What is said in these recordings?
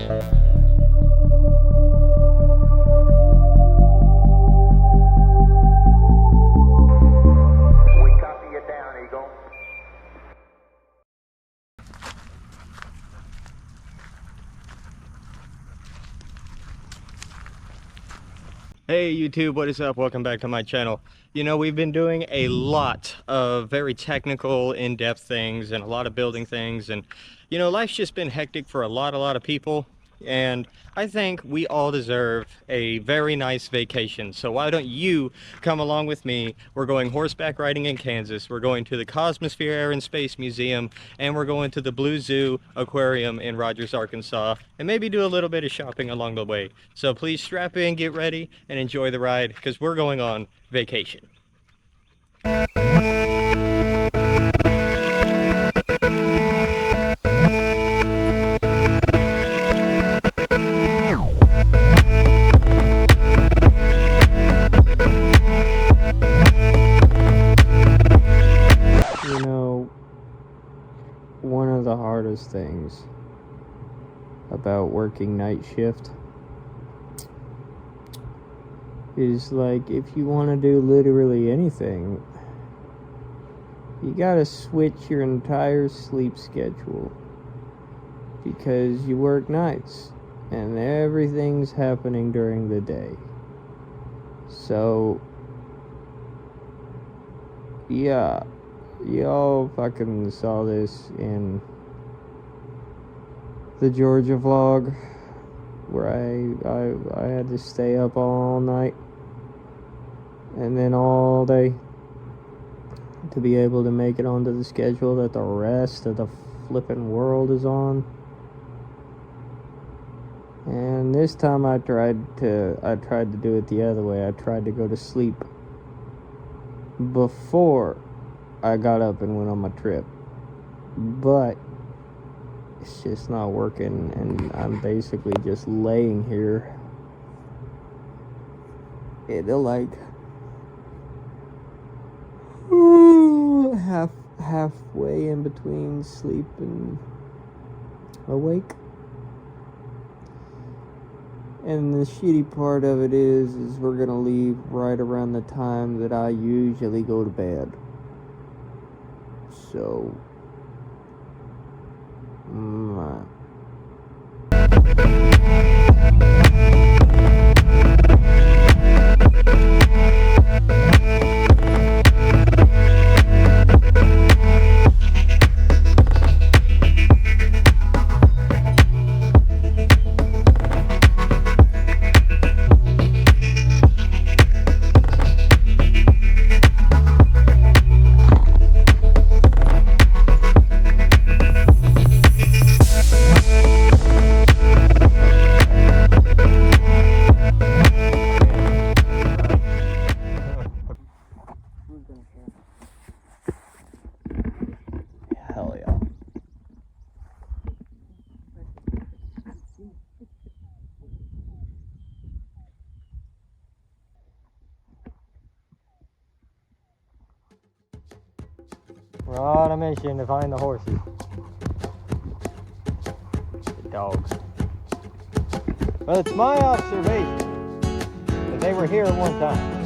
Hey YouTube, what is up? Welcome back to my channel. You know, we've been doing a lot of very technical, in-depth things and a lot of building things, and you know, life's just been hectic for a lot of people, and I think we all deserve a very nice vacation. So why don't you come along with me? We're going horseback riding in Kansas, we're going to the Cosmosphere Air and Space Museum, and we're going to the Blue Zoo Aquarium in Rogers, Arkansas, and maybe do a little bit of shopping along the way. So please strap in, get ready, and enjoy the ride, because we're going on vacation. You know, one of the hardest things about working night shift is, like, if you want to do literally anything, you gotta switch your entire sleep schedule, because you work nights and everything's happening during the day. So yeah, y'all fucking saw this in the Georgia vlog, where I had to stay up all night and then all day to be able to make it onto the schedule that the rest of the flipping world is on. And this time I tried to do it the other way. I tried to go to sleep before I got up and went on my trip, but it's just not working, and I'm basically just laying here like halfway in between sleep and awake. And the shitty part of it is we're gonna leave right around the time that I usually go to bed. So hell yeah. We're on a mission to find the horses. The dogs. Well, it's my observation that they were here at one time.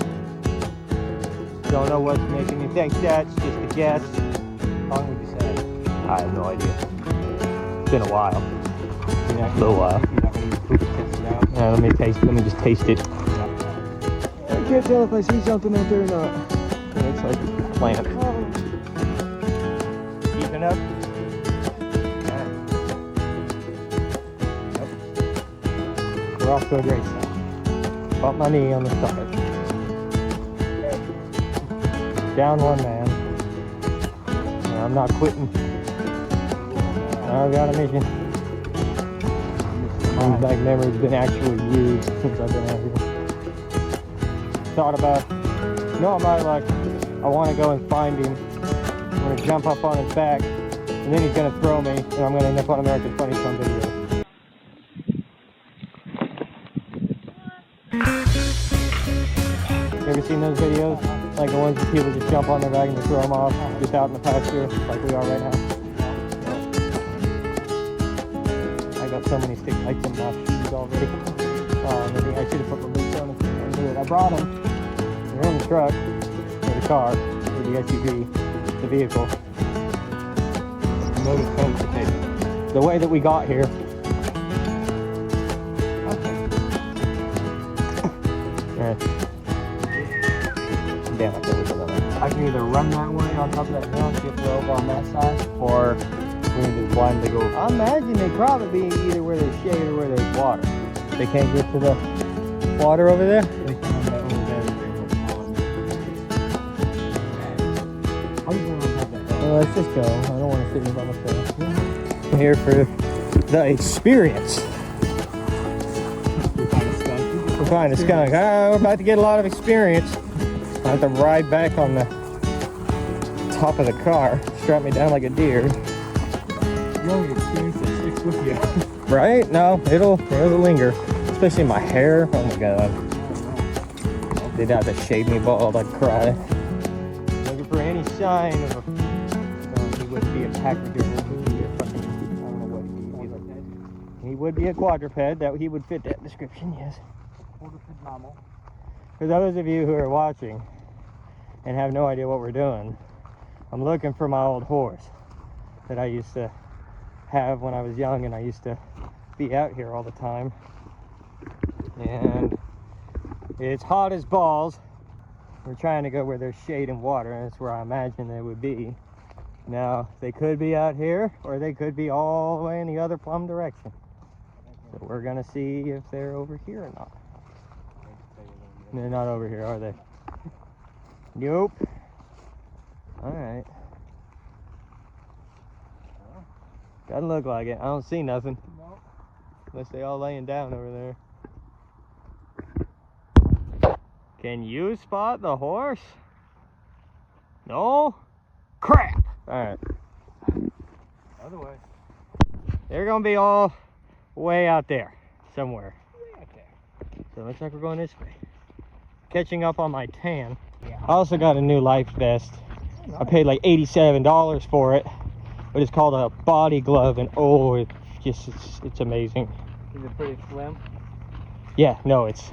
Don't know what's making me think that. It's just a guess. How long would you say? I have no idea. It's been a while. A little while. You're not going to poop and test it out? Yeah, let me just taste it. I can't tell if I see something out there or not. It looks like a plant. Keeping up? Yeah. Nope. We're off to a great start. Bump my knee on the start. Down one man. I'm not quitting. I've got a mission. My back memory's been actually used since I've been out here. Thought about, I want to go and find him. I'm going to jump up on his back, and then he's going to throw me, and I'm going to end up on America's Funniest Home Videos. You ever seen those videos? Like the ones that people just jump on their wagon and throw them off, just out in the pasture, like we are right now. I go got so many stick lights in my shoes already. Maybe I should have put my boots on and do it. I brought them. They're in the truck, or the car, or the SUV, the vehicle. The motor's complicated. The way that we got here. Damn it, there was another. I can either run that way on top of that hill and get over on that side, or we can just blindly go. I imagine they probably be either where there's shade or where there's water. They can't get to the water over there? They can over there. Well, let's just go. I don't want to sit here by myself. I'm here for the experience. We're finding a skunk. We're about to get a lot of experience. I have to ride back on the top of the car, strap me down like a deer. Your experience that sticks with you. Right? No, it'll linger. Especially my hair. Oh my god. They'd have to shave me bald, I'd cry. Looking for any sign of a... he wouldn't be a pachyderm. He would be a fucking... I don't know what he would be. He would be a quadruped. That he would fit that description, yes. Quadruped mammal. For those of you who are watching and have no idea what we're doing, I'm looking for my old horse that I used to have when I was young, and I used to be out here all the time. And it's hot as balls. We're trying to go where there's shade and water, and that's where I imagine they would be. Now, they could be out here, or they could be all the way in the other plumb direction. So we're gonna see if they're over here or not. They're not over here, are they? Nope. Alright. Doesn't look like it. I don't see nothing. Nope. Unless they all laying down over there. Can you spot the horse? No? Crap! Alright. Other way. They're gonna be all way out there. Somewhere. Way out there. So it looks like we're going this way. Catching up on my tan. Yeah. I also got a new life vest. Oh, nice. I paid like $87 for it, but it's called a body glove, and oh, it's amazing. Is it pretty slim? Yeah, no, it's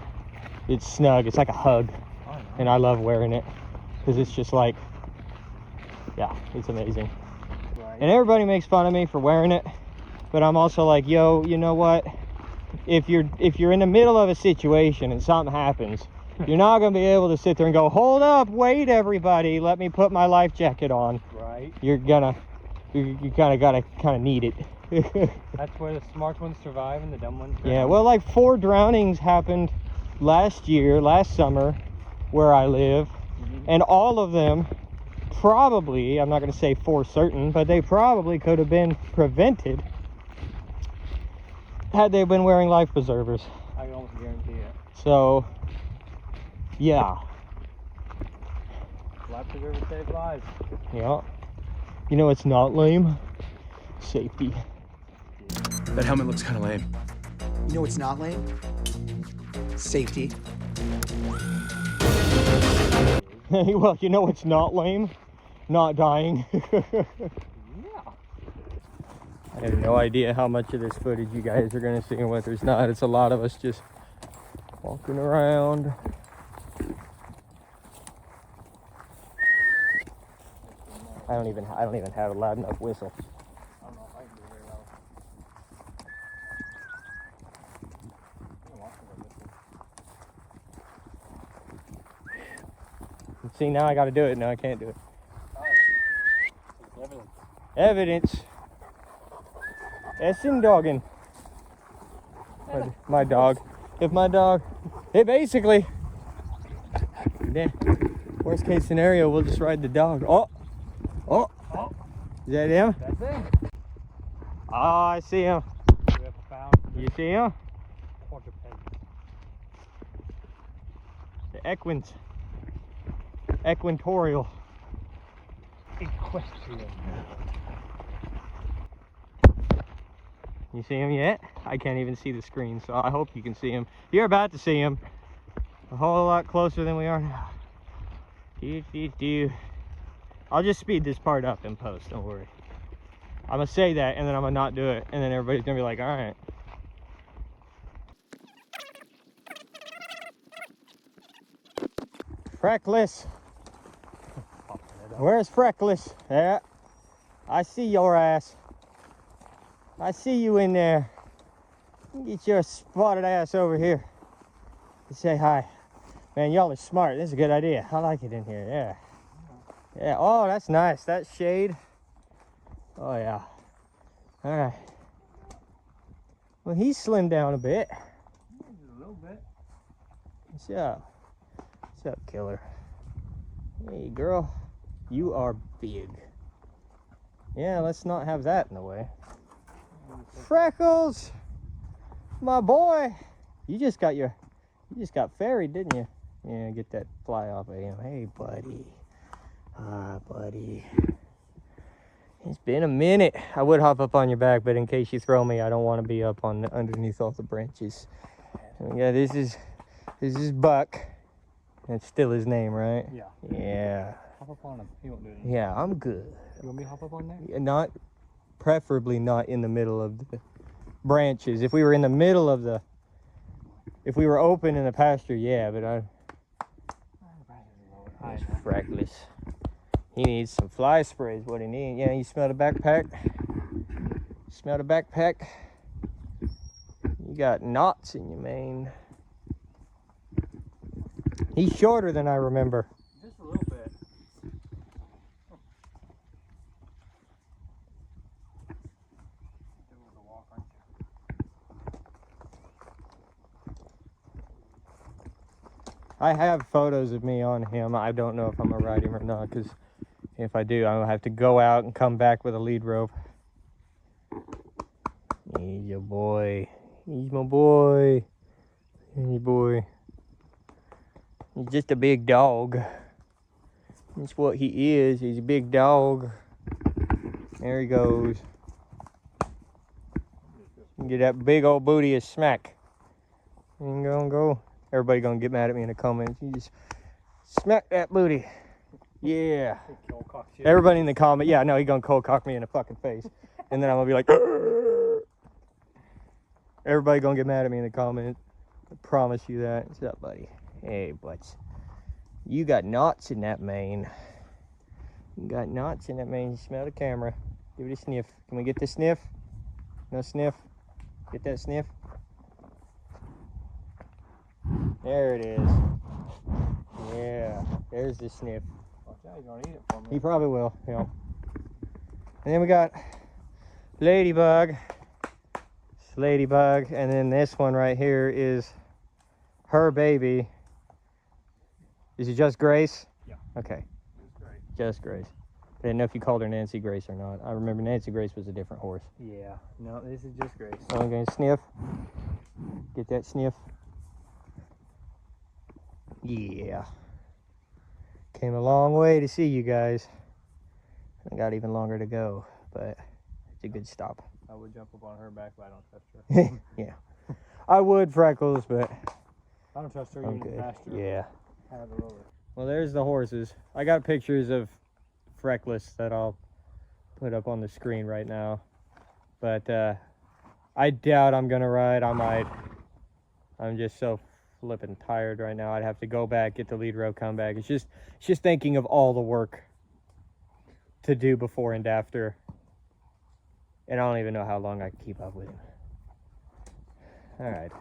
snug. It's like a hug. Oh, nice. And I love wearing it because it's just like, yeah, it's amazing. Right. And everybody makes fun of me for wearing it, but I'm also like, yo, you know what? If you're in the middle of a situation and something happens, you're not going to be able to sit there and go, hold up, wait, everybody, let me put my life jacket on. Right. You kind of gotta need it. That's where the smart ones survive and the dumb ones drown. Yeah, well, like 4 drownings happened last summer, where I live, and all of them probably, I'm not going to say for certain, but they probably could have been prevented had they been wearing life preservers. I can almost guarantee it. So, yeah. Life preservers save lives. Yeah. You know it's not lame? Safety. That helmet looks kind of lame. You know what's not lame? Safety. Well, you know what's not lame? Not dying. Yeah. I have no idea how much of this footage you guys are going to see and what there's not. It's a lot of us just walking around. I don't even have a loud enough whistle. I don't know if I can do it very loud. See, now I got to do it. No, I can't do it. Evidence. Evidence. Essen dogging. My dog. If my dog. It basically. Yeah. Worst case scenario, we'll just ride the dog. Oh. Oh. Oh. Is that him? That's him. Oh, I see him. You see him? The equins. Equatorial. Equestrian. You see him yet? I can't even see the screen, so I hope you can see him. You're about to see him. A whole lot closer than we are now. I'll just speed this part up in post, don't worry. I'm gonna say that and then I'm gonna not do it, and then everybody's gonna be like, all right. Freckles. Where's Freckles? Yeah. I see your ass. I see you in there. Get your spotted ass over here. Say hi. Man, y'all are smart. This is a good idea. I like it in here. Yeah. Yeah. Oh, that's nice. That shade. Oh, yeah. All right. Well, he's slimmed down a bit. A little bit. What's up? What's up, killer? Hey, girl. You are big. Yeah, let's not have that in the way. Freckles! My boy! You just got ferried, didn't you? Yeah, get that fly off of him. Hey, buddy. Ah, buddy. It's been a minute. I would hop up on your back, but in case you throw me, I don't want to be up on underneath all the branches. Yeah, this is Buck. That's still his name, right? Yeah. Yeah. Hop up on him. He won't do anything. Yeah, I'm good. You want me to hop up on there? Yeah, not, preferably not in the middle of the branches. If we were in the middle of the, if we were open in the pasture, yeah, but There's Freckles. He needs some fly spray is what he needs. Yeah, you smell the backpack? Smell the backpack? You got knots in your mane. He's shorter than I remember. Just a little bit. I have photos of me on him. I don't know if I'm gonna ride him or not, because if I do, I'll have to go out and come back with a lead rope. He's your boy. He's my boy. Hey, boy. He's just a big dog. That's what he is. He's a big dog. There he goes. Get that big old booty a smack. And go. Everybody gonna get mad at me in the comments. You just smack that booty. Yeah. Everybody in the comment, yeah, no, he gonna cold cock me in the fucking face. And then I'm gonna be like, "Arr!" Everybody gonna get mad at me in the comments. I promise you that. What's up, buddy? Hey, butts. You got knots in that mane. You got knots in that mane. You smell the camera. Give it a sniff. Can we get the sniff? No sniff? Get that sniff? There it is. Yeah, there's the sniff. He's gonna eat it for me. He probably will, yeah. And then we got Ladybug. It's Ladybug. And then this one right here is her baby. Is it just Grace? Yeah. Okay. It's great. Just Grace. I didn't know if you called her Nancy Grace or not. I remember Nancy Grace was a different horse. Yeah. No, this is just Grace. So I'm going to sniff. Get that sniff. Yeah. Came a long way to see you guys. I got even longer to go, but it's a good stop. I would jump up on her back, but I don't trust her. Yeah. I would, Freckles, but I don't trust her I'm even good. faster. Yeah. Have her over. Well, there's the horses. I got pictures of Freckles that I'll put up on the screen right now. But I doubt I'm gonna ride. I might. I'm just so flipping tired right now. I'd have to go back, get the lead rope, come back. It's just thinking of all the work to do before and after. And I don't even know how long I can keep up with him. All right.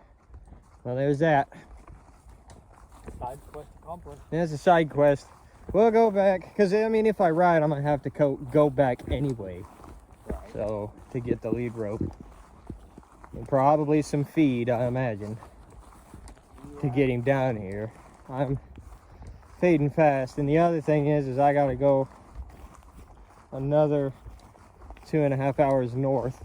Well, there's that. Side quest accomplished. There's a side quest. We'll go back, because I mean, if I ride, I'm gonna have to go back anyway. Right. So to get the lead rope, and probably some feed, I imagine, to get him down here. I'm fading fast, and the other thing is I gotta go another 2.5 hours north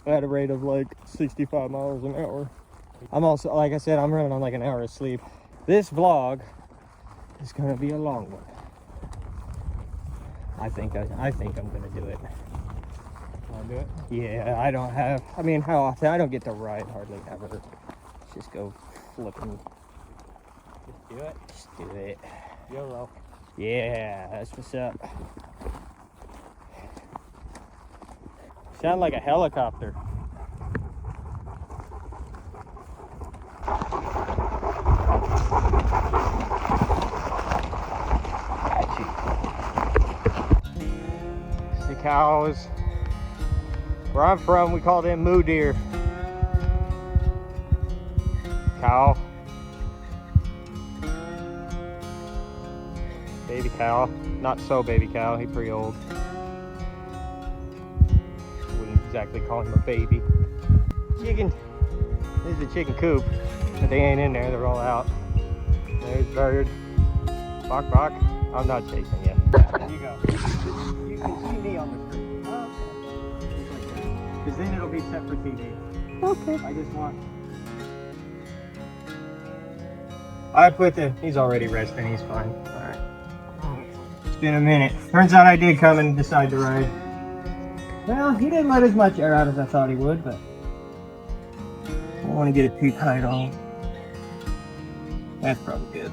at a rate of like 65 miles an hour. I'm also, like I said, I'm running on like an hour of sleep. This vlog is gonna be a long one. I think I'm gonna do it. Wanna do it? Yeah, I mean, how often? I don't get to ride hardly ever. Just go flipping. Just do it. Just do it. YOLO. Yeah, that's what's up. Sound like a helicopter. cows. Where I'm from, we call them moo deer. Cow. Baby cow. Not so baby cow, he's pretty old. Wouldn't exactly call him a baby. Chicken. This is a chicken coop, but they ain't in there, they're all out. There's bird. Bok bok. I'm not chasing you. There you go. You can see me on the screen. Oh, okay. Because then it'll be set for TV. Okay. I just want. I put the. He's already resting. He's fine. All right. It's been a minute. Turns out I did come and decide to ride. Well, he didn't let as much air out as I thought he would, but I don't want to get it too tight on. That's probably good.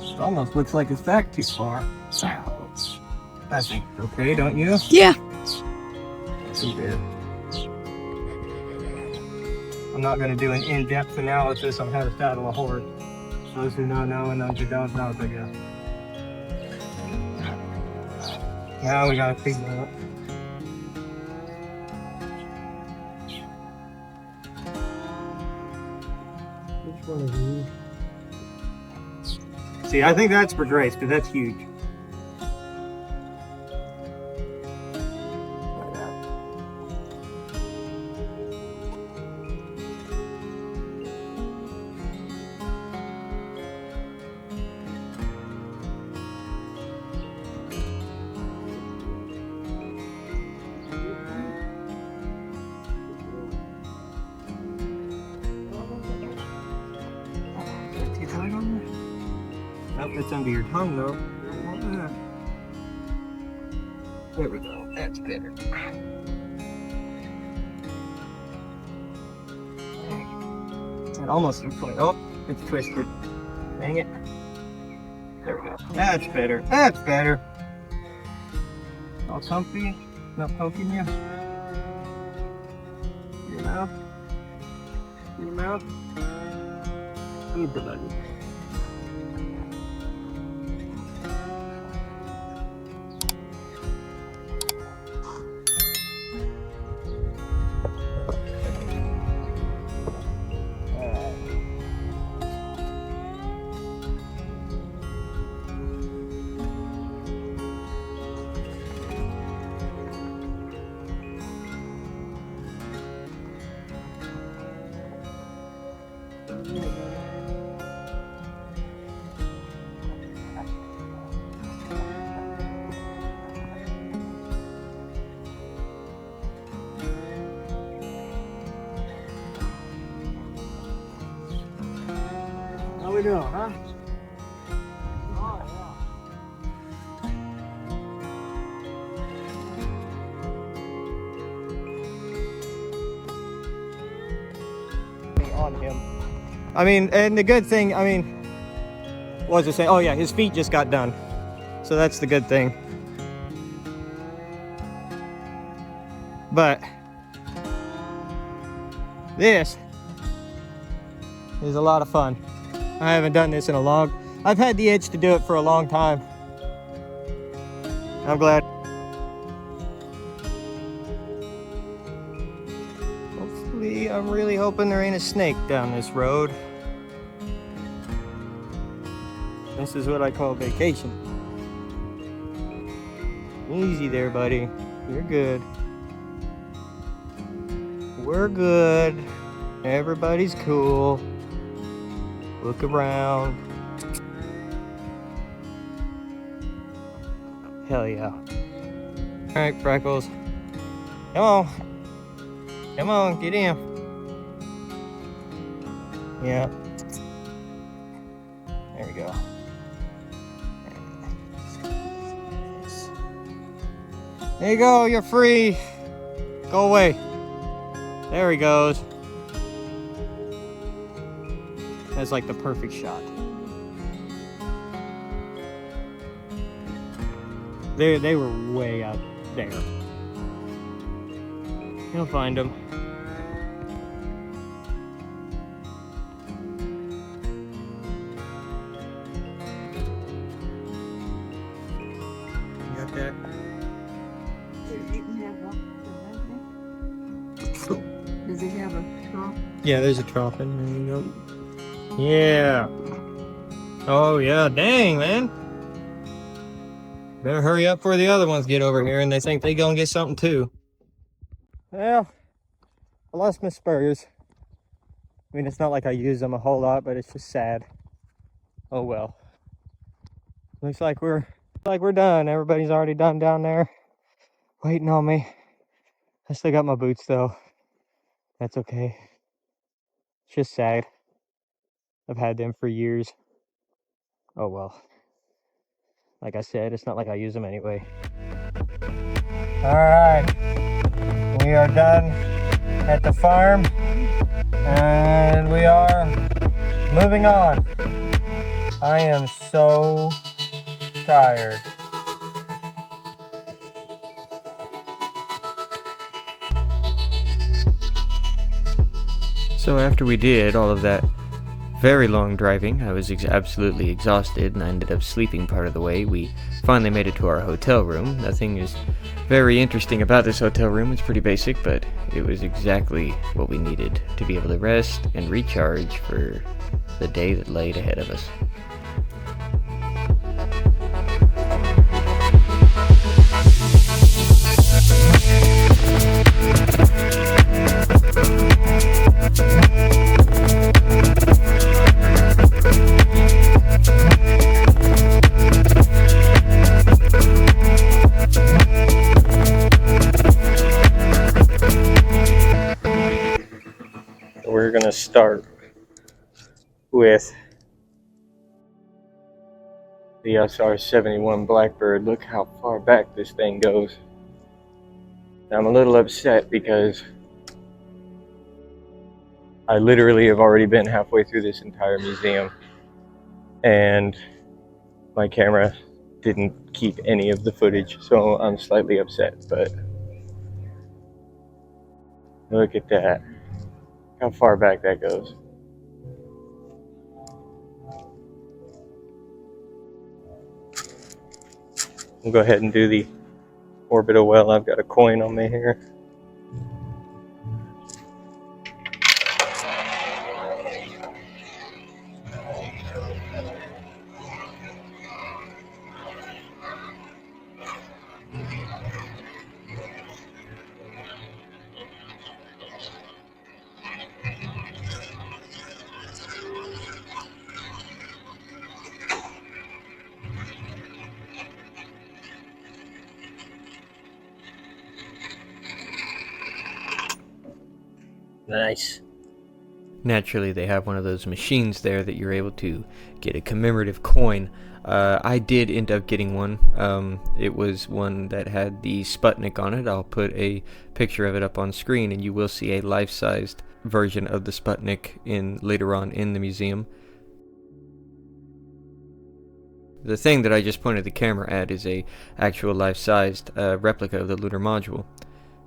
It almost looks like it's back too far. I think it's okay, don't you? Yeah. Too bad. I'm not going to do an in-depth analysis on how to saddle a horse. Those who know know, and those who don't know, I guess. Now we got to figure out. Which one is these? See, I think that's for Grace, because that's huge. Nope, it's under your tongue though. There we go. That's better. It almost looks like, oh, it's twisted. Dang it. There we go. That's better. That's better. All comfy. Not poking you. Your mouth. Your mouth. Good buddy. How we doing, huh? Oh, yeah. On him. I mean, and the good thing, I mean, what was I saying? Oh yeah, his feet just got done. So that's the good thing. But this is a lot of fun. I haven't done this in a long, I've had the itch to do it for a long time. I'm glad. Hopefully, I'm really hoping there ain't a snake down this road. This is what I call vacation. Easy there, buddy. You're good. We're good. Everybody's cool. Look around. Hell yeah. Alright, Freckles. Come on. Come on, get in. Yeah. There we go. There you go, you're free. Go away. There he goes. That's like the perfect shot. They were way out there. You'll find them. You got that? Does it have a trough? Yeah, there's a trough in there, you know. Yeah. Oh, yeah, dang, man. Better hurry up before the other ones get over here and they think they gonna get something too. Well, I lost my spurs. I mean, it's not like I use them a whole lot, but it's just sad. Oh well. Looks like we're done. Everybody's already done down there, waiting on me. I still got my boots though. That's okay. It's just sad. I've had them for years. Oh well. Like I said, it's not like I use them anyway. Alright. We are done at the farm. And we are moving on. I am so tired. So after we did all of that very long driving, I was absolutely exhausted and I ended up sleeping part of the way. We finally made it to our hotel room. Nothing is very interesting about this hotel room. It's pretty basic, but it was exactly what we needed to be able to rest and recharge for the day that laid ahead of us. We're gonna start with the SR-71 Blackbird. Look how far back this thing goes. I'm a little upset because I literally have already been halfway through this entire museum and my camera didn't keep any of the footage, so I'm slightly upset, but look at that. How far back that goes. We'll go ahead and do the orbital well. I've got a coin on me here. Nice. Naturally, they have one of those machines there that you're able to get a commemorative coin. I did end up getting one. It was one that had the Sputnik on it. I'll put a picture of it up on screen, and you will see a life-sized version of the Sputnik later on in the museum. The thing that I just pointed the camera at is a actual life-sized replica of the lunar module.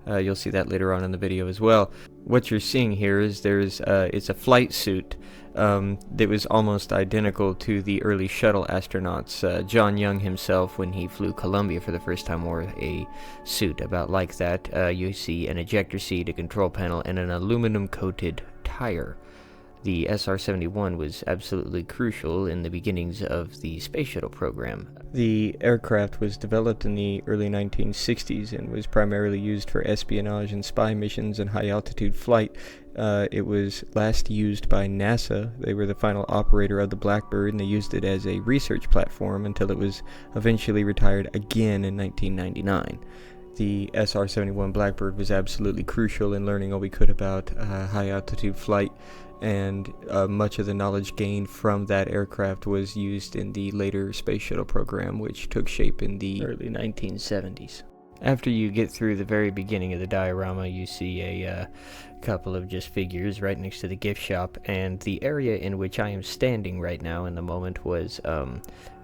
You'll see that later on in the video as well. What you're seeing here is it's a flight suit that was almost identical to the early shuttle astronauts. John Young himself, when he flew Columbia for the first time, wore a suit about like that. You see an ejector seat, a control panel, and an aluminum-coated tire. The SR-71 was absolutely crucial in the beginnings of the space shuttle program. The aircraft was developed in the early 1960s and was primarily used for espionage and spy missions and high-altitude flight. It was last used by NASA. They were the final operator of the Blackbird, and they used it as a research platform until it was eventually retired again in 1999. The SR-71 Blackbird was absolutely crucial in learning all we could about high-altitude flight, and much of the knowledge gained from that aircraft was used in the later space shuttle program, which took shape in the early 1970s. After you get through the very beginning of the diorama, you see a couple of just figures right next to the gift shop, and the area in which I am standing right now in the moment was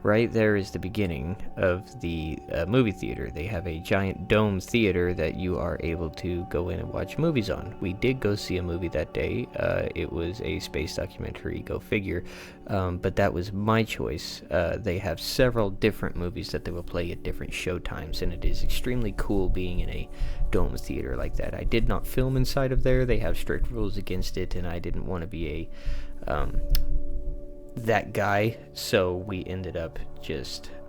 right there is the beginning of the movie theater. They have a giant dome theater that you are able to go in and watch movies on. We did go see a movie that day. It was a space documentary, go figure, but that was my choice. They have several different movies that they will play at different show times, and it is extremely cool being in a dome theater like that. I did not film inside of there. They have strict rules against it, and I didn't want to be that guy, so we ended up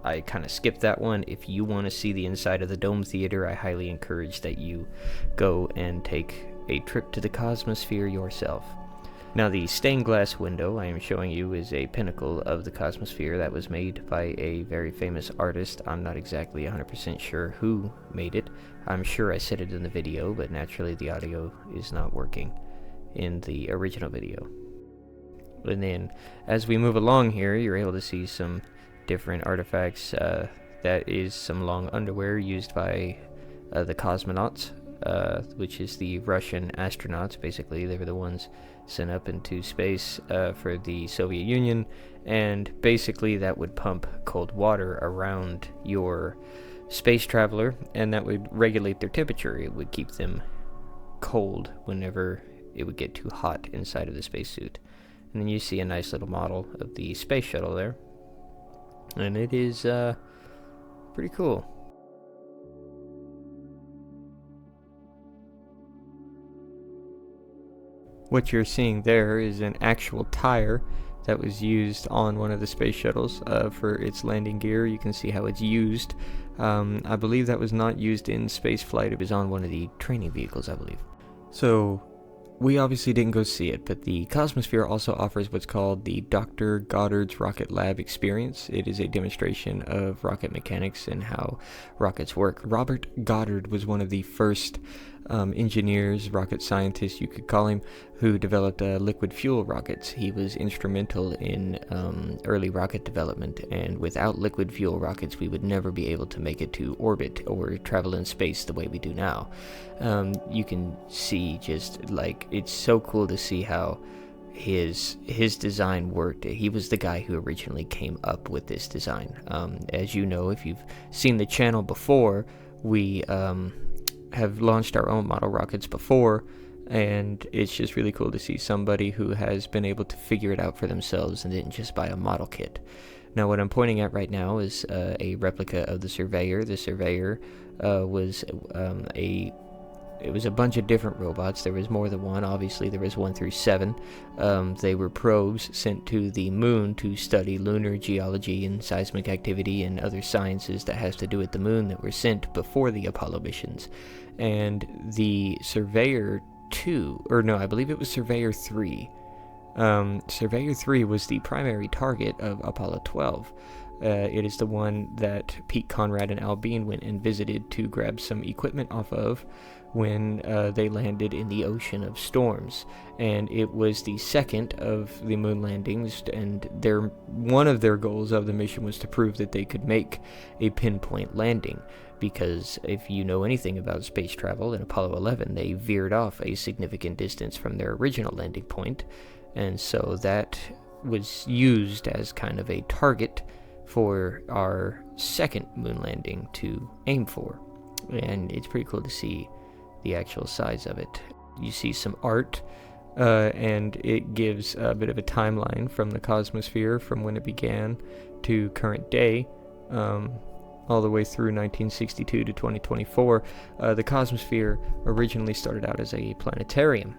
I kind of skipped that one. If you want to see the inside of the dome theater, I highly encourage that you go and take a trip to the Cosmosphere yourself. Now, the stained glass window I am showing you is a pinnacle of the Cosmosphere that was made by a very famous artist. I'm not exactly 100% sure who made it. I'm sure I said it in the video, but naturally the audio is not working in the original video. And then as we move along here, you're able to see some different artifacts. That is some long underwear used by the cosmonauts, which is the Russian astronauts. Basically, they were the ones sent up into space for the Soviet Union, and basically that would pump cold water around your space traveler, and that would regulate their temperature. It would keep them cold whenever it would get too hot inside of the spacesuit. And then you see a nice little model of the space shuttle there. And it is pretty cool. What you're seeing there is an actual tire that was used on one of the space shuttles for its landing gear. You can see how it's used. I believe that was not used in space flight. It was on one of the training vehicles, I believe. So we obviously didn't go see it, but the Cosmosphere also offers what's called the Dr. Goddard's Rocket Lab Experience. It is a demonstration of rocket mechanics and how rockets work. Robert Goddard was one of the first engineers, rocket scientists, you could call him, who developed liquid fuel rockets. He was instrumental in early rocket development, and without liquid fuel rockets, we would never be able to make it to orbit or travel in space the way we do now. You can see just like, it's so cool to see how his design worked. He was the guy who originally came up with this design. As you know, if you've seen the channel before, we have launched our own model rockets before, and it's just really cool to see somebody who has been able to figure it out for themselves and didn't just buy a model kit. Now, what I'm pointing at right now is a replica of the Surveyor. The Surveyor was it was a bunch of different robots. There was more than one. Obviously, there was 1 through 7. They were probes sent to the moon to study lunar geology and seismic activity and other sciences that has to do with the moon that were sent before the Apollo missions. And the Surveyor 2, or no, I believe it was Surveyor 3. Surveyor 3 was the primary target of Apollo 12. It is the one that Pete Conrad and Al Bean went and visited to grab some equipment off of when they landed in the Ocean of Storms. And it was the second of the moon landings, and one of their goals of the mission was to prove that they could make a pinpoint landing. Because if you know anything about space travel, in Apollo 11 they veered off a significant distance from their original landing point, and so that was used as kind of a target for our second moon landing to aim for. And it's pretty cool to see the actual size of it. You see some art, and it gives a bit of a timeline from the Cosmosphere, from when it began to current day, all the way through 1962 to 2024. The Cosmosphere originally started out as a planetarium,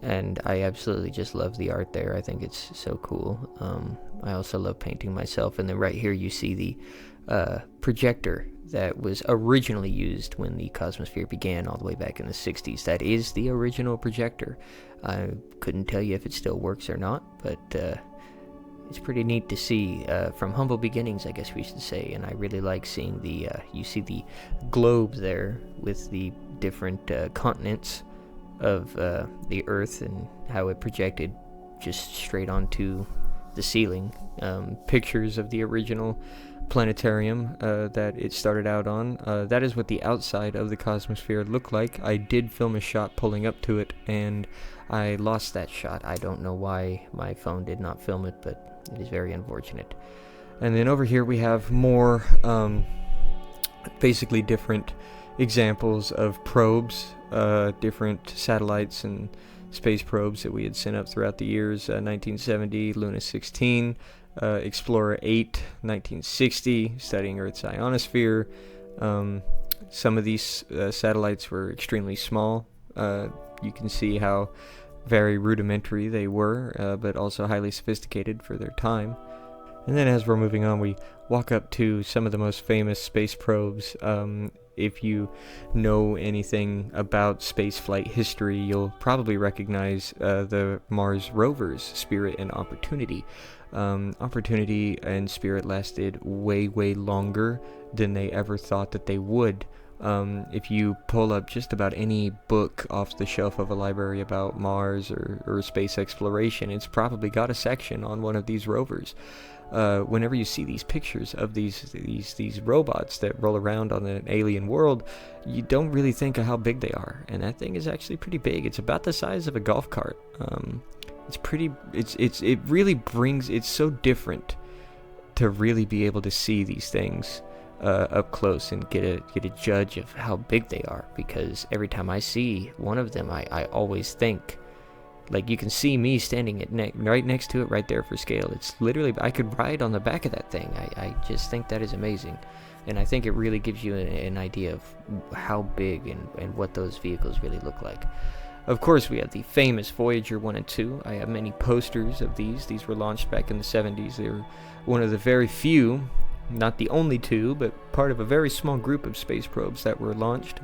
and I absolutely just love the art there. I think it's so cool. I also love painting myself, and then right here you see the projector that was originally used when the Cosmosphere began all the way back in the 60s. That is the original projector. I couldn't tell you if it still works or not, but it's pretty neat to see from humble beginnings, I guess we should say. And I really like seeing the you see the globe there with the different continents of the Earth and how it projected just straight onto the ceiling. Pictures of the original planetarium that it started out on. That is what the outside of the Cosmosphere looked like. I did film a shot pulling up to it, and I lost that shot. I don't know why my phone did not film it, but It is very unfortunate. And then over here we have more basically different examples of probes, different satellites and space probes that we had sent up throughout the years. 1970, Luna 16, Explorer 8, 1960, studying Earth's ionosphere. Some of these satellites were extremely small. You can see how very rudimentary they were, but also highly sophisticated for their time. And then as we're moving on, we walk up to some of the most famous space probes. If you know anything about spaceflight history, you'll probably recognize the Mars rovers, Spirit and Opportunity. Opportunity and Spirit lasted way longer than they ever thought that they would. If you pull up just about any book off the shelf of a library about Mars or space exploration, it's probably got a section on one of these rovers. Whenever you see these pictures of these robots that roll around on an alien world, you don't really think of how big they are, and that thing is actually pretty big. It's about the size of a golf cart. It really brings, it's so different to really be able to see these things up close and get a judge of how big they are, because every time I see one of them, I always think, like, you can see me standing right next to it right there for scale. It's literally, I could ride on the back of that thing. I just think that is amazing, and I think it really gives you an idea of how big and what those vehicles really look like. Of course, we have the famous Voyager 1 and 2. I have many posters of these. These were launched back in the 70s. They were one of the very few, not the only two, but part of a very small group of space probes that were launched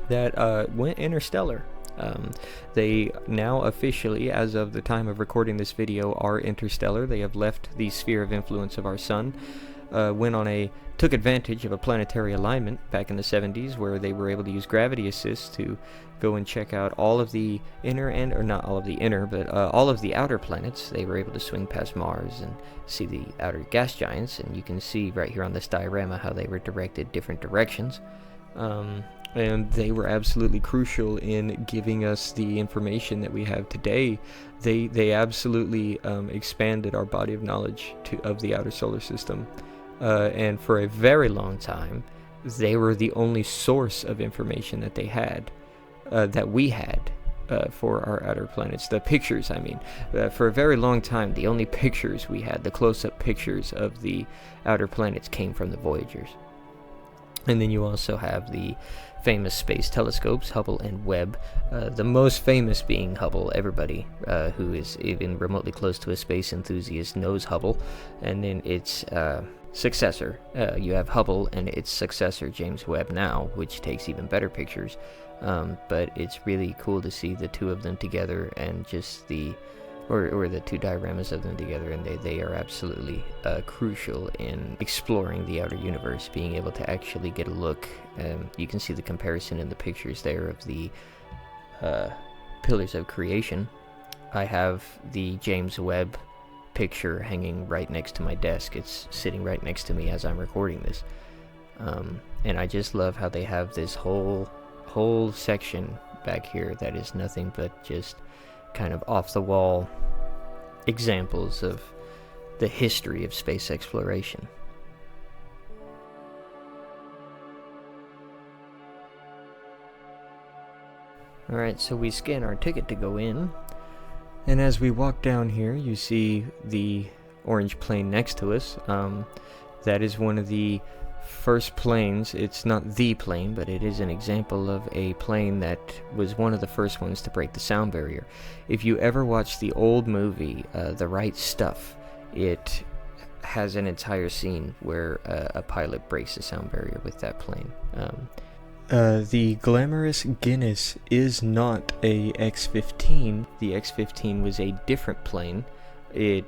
that went interstellar. They now officially, as of the time of recording this video, are interstellar. They have left the sphere of influence of our sun. Took advantage of a planetary alignment back in the 70s, where they were able to use gravity assist to go and check out all of the inner not all of the inner, but all of the outer planets. They were able to swing past Mars and see the outer gas giants, and you can see right here on this diorama how they were directed different directions. And they were absolutely crucial in giving us the information that we have today. They absolutely expanded our body of knowledge of the outer solar system. And for a very long time, they were the only source of information that they had, that we had, for our outer planets. The pictures, I mean. For a very long time, the only pictures we had, the close-up pictures of the outer planets, came from the Voyagers. And then you also have the famous space telescopes, Hubble and Webb. The most famous being Hubble. Everybody who is even remotely close to a space enthusiast knows Hubble. And then its successor, you have Hubble and its successor, James Webb now, which takes even better pictures. But it's really cool to see the two of them together, and just the two dioramas of them together, and they are absolutely crucial in exploring the outer universe, being able to actually get a look. You can see the comparison in the pictures there of the pillars of creation. I have the James Webb picture hanging right next to my desk. It's sitting right next to me as I'm recording this. And I just love how they have this whole section back here that is nothing but just kind of off-the-wall examples of the history of space exploration. Alright, so we scan our ticket to go in, and as we walk down here, you see the orange plane next to us. That is one of the first planes. It's not the plane, but it is an example of a plane that was one of the first ones to break the sound barrier. If you ever watch the old movie, The Right Stuff, it has an entire scene where a pilot breaks the sound barrier with that plane. The Glamorous Guinness is not a X-15. The X-15 was a different plane. The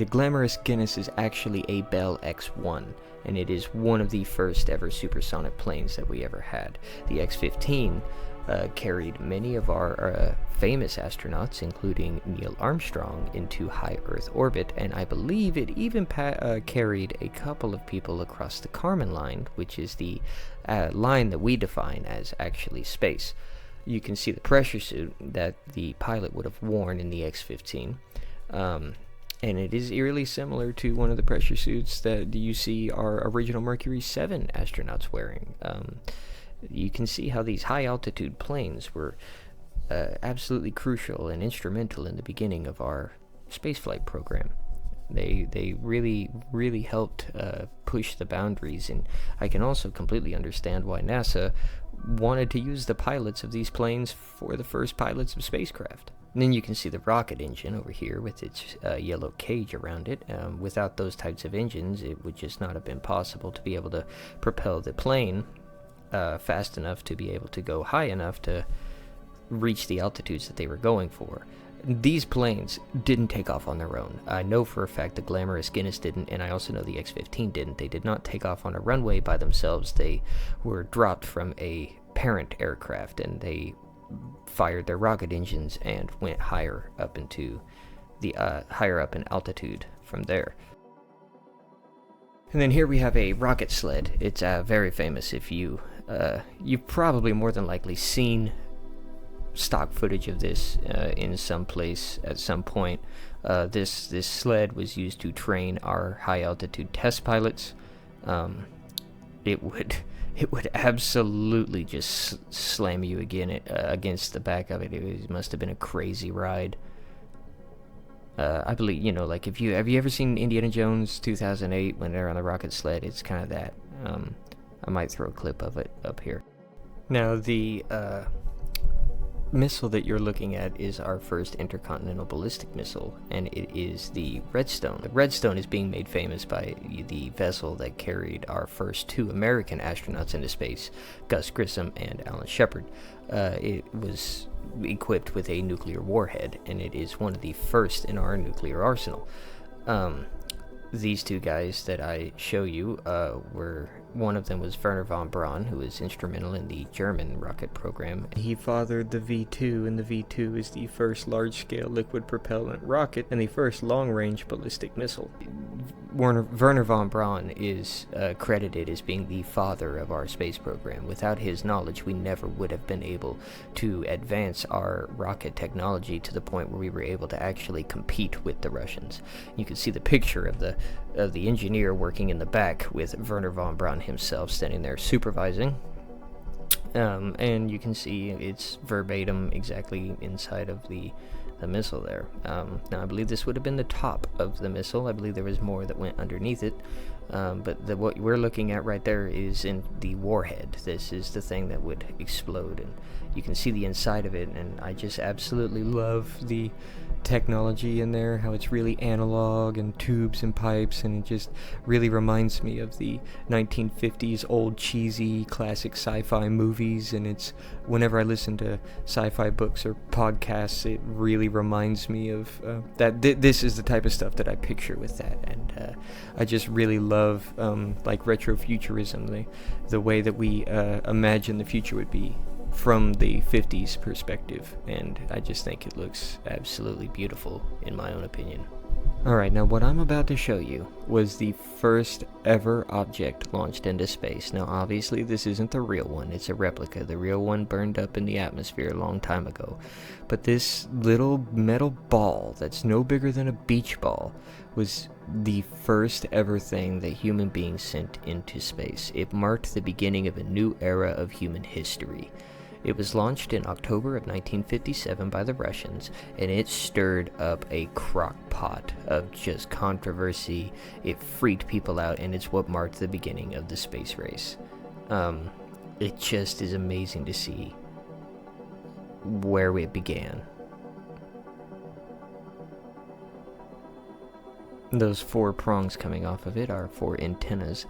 Glamorous Guinness is actually a Bell X-1, and it is one of the first ever supersonic planes that we ever had. The X-15 carried many of our famous astronauts, including Neil Armstrong, into high Earth orbit, and I believe it even carried a couple of people across the Kármán line, which is the line that we define as actually space. You can see the pressure suit that the pilot would have worn in the X-15. And it is eerily similar to one of the pressure suits that you see our original Mercury 7 astronauts wearing. You can see how these high altitude planes were absolutely crucial and instrumental in the beginning of our spaceflight program. They really helped push the boundaries, and I can also completely understand why NASA wanted to use the pilots of these planes for the first pilots of spacecraft. And then you can see the rocket engine over here with its yellow cage around it. Without those types of engines, it would just not have been possible to be able to propel the plane fast enough to be able to go high enough to reach the altitudes that they were going for. These planes didn't take off on their own. I know for a fact the Glamorous Guinness didn't, and I also know the X-15 didn't. They did not take off on a runway by themselves. They were dropped from a parent aircraft, and they fired their rocket engines and went higher up into the higher up in altitude from there. And then here we have a rocket sled. It's very famous. If you've probably more than likely seen stock footage of this in some place at some point. This sled was used to train our high altitude test pilots. It would absolutely just slam you against the back of it. It must have been a crazy ride. I believe, like have you ever seen Indiana Jones 2008 when they're on the rocket sled? It's kind of that. I might throw a clip of it up here. Now the missile that you're looking at is our first intercontinental ballistic missile, and it is the Redstone. The Redstone is being made famous by the vessel that carried our first 2 American astronauts into space, Gus Grissom and Alan Shepard. It was equipped with a nuclear warhead, and it is one of the first in our nuclear arsenal. These 2 guys that I show you one of them was Wernher von Braun, who was instrumental in the German rocket program. He fathered the V2, and the V2 is the first large-scale liquid propellant rocket and the first long-range ballistic missile. Wernher von Braun is credited as being the father of our space program. Without his knowledge, we never would have been able to advance our rocket technology to the point where we were able to actually compete with the Russians. You can see the picture of the engineer working in the back with Wernher von Braun himself standing there supervising. And you can see it's verbatim exactly inside of the missile there. Now I believe this would have been the top of the missile. I believe there was more that went underneath it. But what we're looking at right there is in the warhead. This is the thing that would explode, and you can see the inside of it, and I just absolutely love the technology in there, how it's really analog and tubes and pipes, and it just really reminds me of the 1950s old cheesy classic sci-fi movies. And it's whenever I listen to sci-fi books or podcasts, it really reminds me of that. This is the type of stuff that I picture with that, and I just really love like retrofuturism, the way that we imagine the future would be from the 50s perspective, and I just think it looks absolutely beautiful in my own opinion. Alright, now what I'm about to show you was the first ever object launched into space. Now obviously this isn't the real one, it's a replica. The real one burned up in the atmosphere a long time ago. But this little metal ball that's no bigger than a beach ball was the first ever thing that human beings sent into space. It marked the beginning of a new era of human history. It was launched in October of 1957 by the Russians, and it stirred up a crock pot of just controversy. It freaked people out, and it's what marked the beginning of the space race. It just is amazing to see where it began. Those 4 prongs coming off of it are 4 antennas.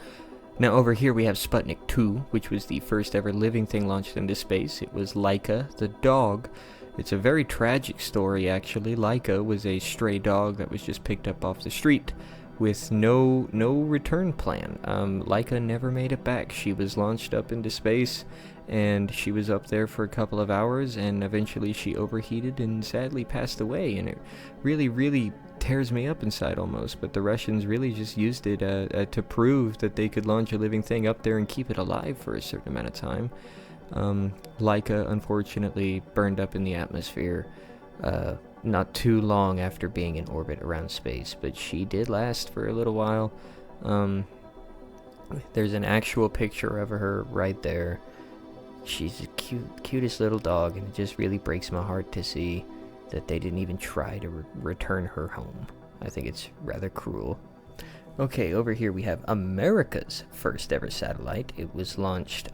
Now over here we have Sputnik 2, which was the first ever living thing launched into space. It was Laika, the dog. It's a very tragic story, actually. Laika was a stray dog that was just picked up off the street with no return plan. Laika never made it back. She was launched up into space, and she was up there for a couple of hours, and eventually she overheated and sadly passed away, and it really tears me up inside almost. But the Russians really just used it to prove that they could launch a living thing up there and keep it alive for a certain amount of time. Laika unfortunately burned up in the atmosphere not too long after being in orbit around space, but she did last for a little while. There's an actual picture of her right there. She's the cutest little dog, and it just really breaks my heart to see that they didn't even try to return her home. I think it's rather cruel. Okay, over here we have America's first ever satellite. It was launched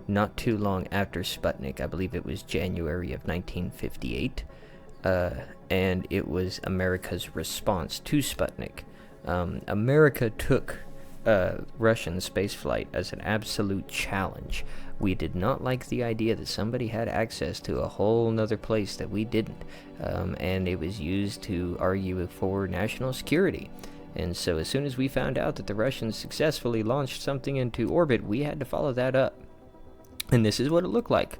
not too long after Sputnik. I believe it was January of 1958. And it was America's response to Sputnik. America took Russian spaceflight as an absolute challenge. We did not like the idea that somebody had access to a whole nother place that we didn't, and it was used to argue for national security. And so as soon as we found out that the Russians successfully launched something into orbit, we had to follow that up. And this is what it looked like.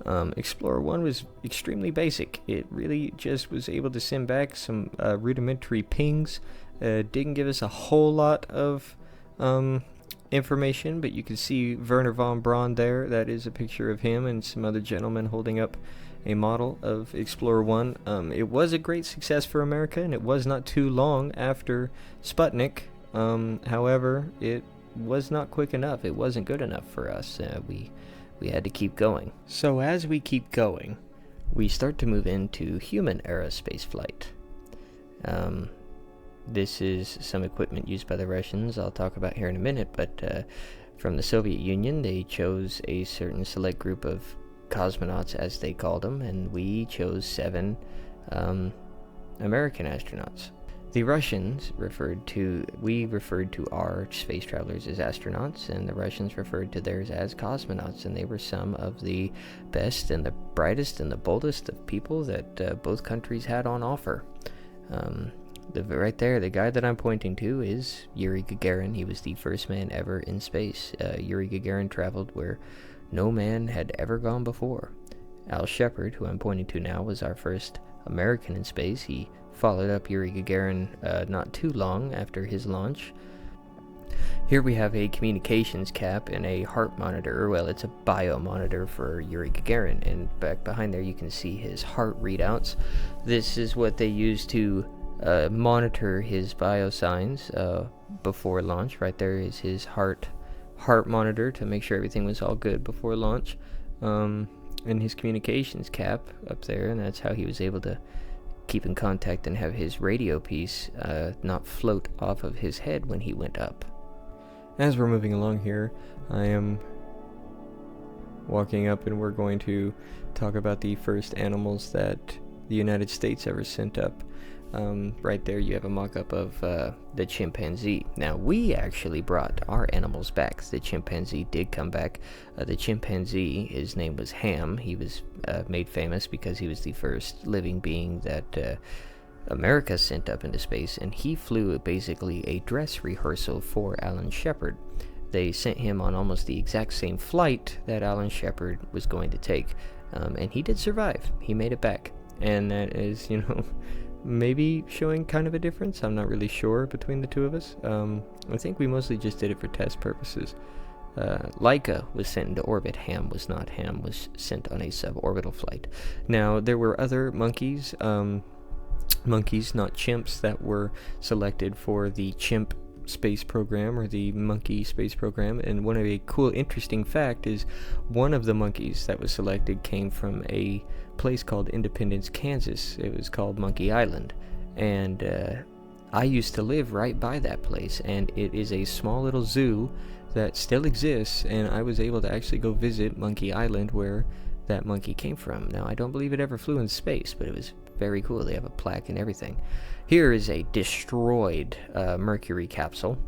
Explorer 1 was extremely basic. It really just was able to send back some rudimentary pings. Didn't give us a whole lot of information, but you can see Werner von Braun there. That is a picture of him and some other gentlemen holding up a model of Explorer 1. It was a great success for America, and it was not too long after Sputnik. However, it was not quick enough. It wasn't good enough for us. We had to keep going. So as we keep going, we start to move into human era spaceflight. This is some equipment used by the Russians I'll talk about here in a minute, but from the Soviet Union they chose a certain select group of cosmonauts, as they called them, and we chose 7 American astronauts. The Russians referred to our space travelers as astronauts, and the Russians referred to theirs as cosmonauts, and they were some of the best and the brightest and the boldest of people that both countries had on offer. Right there, the guy that I'm pointing to is Yuri Gagarin. He was the first man ever in space. Yuri Gagarin traveled where no man had ever gone before. Al Shepard, who I'm pointing to now, was our first American in space. He followed up Yuri Gagarin not too long after his launch. Here we have a communications cap and a heart monitor. Well, it's a bio monitor for Yuri Gagarin, and back behind there you can see his heart readouts. This is what they use to monitor his bio signs before launch. Right there is his heart monitor to make sure everything was all good before launch, and his communications cap up there, and that's how he was able to keep in contact and have his radio piece not float off of his head when he went up. As we're moving along here, I am walking up, and we're going to talk about the first animals that the United States ever sent up. Right there you have a mock-up of the chimpanzee. Now, we actually brought our animals back. The chimpanzee did come back. The chimpanzee, his name was Ham. He was made famous because he was the first living being that America sent up into space, and he flew basically a dress rehearsal for Alan Shepard. They sent him on almost the exact same flight that Alan Shepard was going to take, and he did survive. He made it back, and that is, maybe showing kind of a difference. I'm not really sure between the two of us. I think we mostly just did it for test purposes. Laika was sent into orbit. Ham was not. Ham was sent on a suborbital flight. Now, there were other monkeys, monkeys, not chimps, that were selected for the chimp space program or the monkey space program. And one of a cool, interesting fact is one of the monkeys that was selected came from a place called Independence, Kansas. It was called Monkey Island, and I used to live right by that place, and it is a small little zoo that still exists, and I was able to actually go visit Monkey Island where that monkey came from. Now, I don't believe it ever flew in space, but it was very cool. They have a plaque and everything. Here is a destroyed Mercury capsule.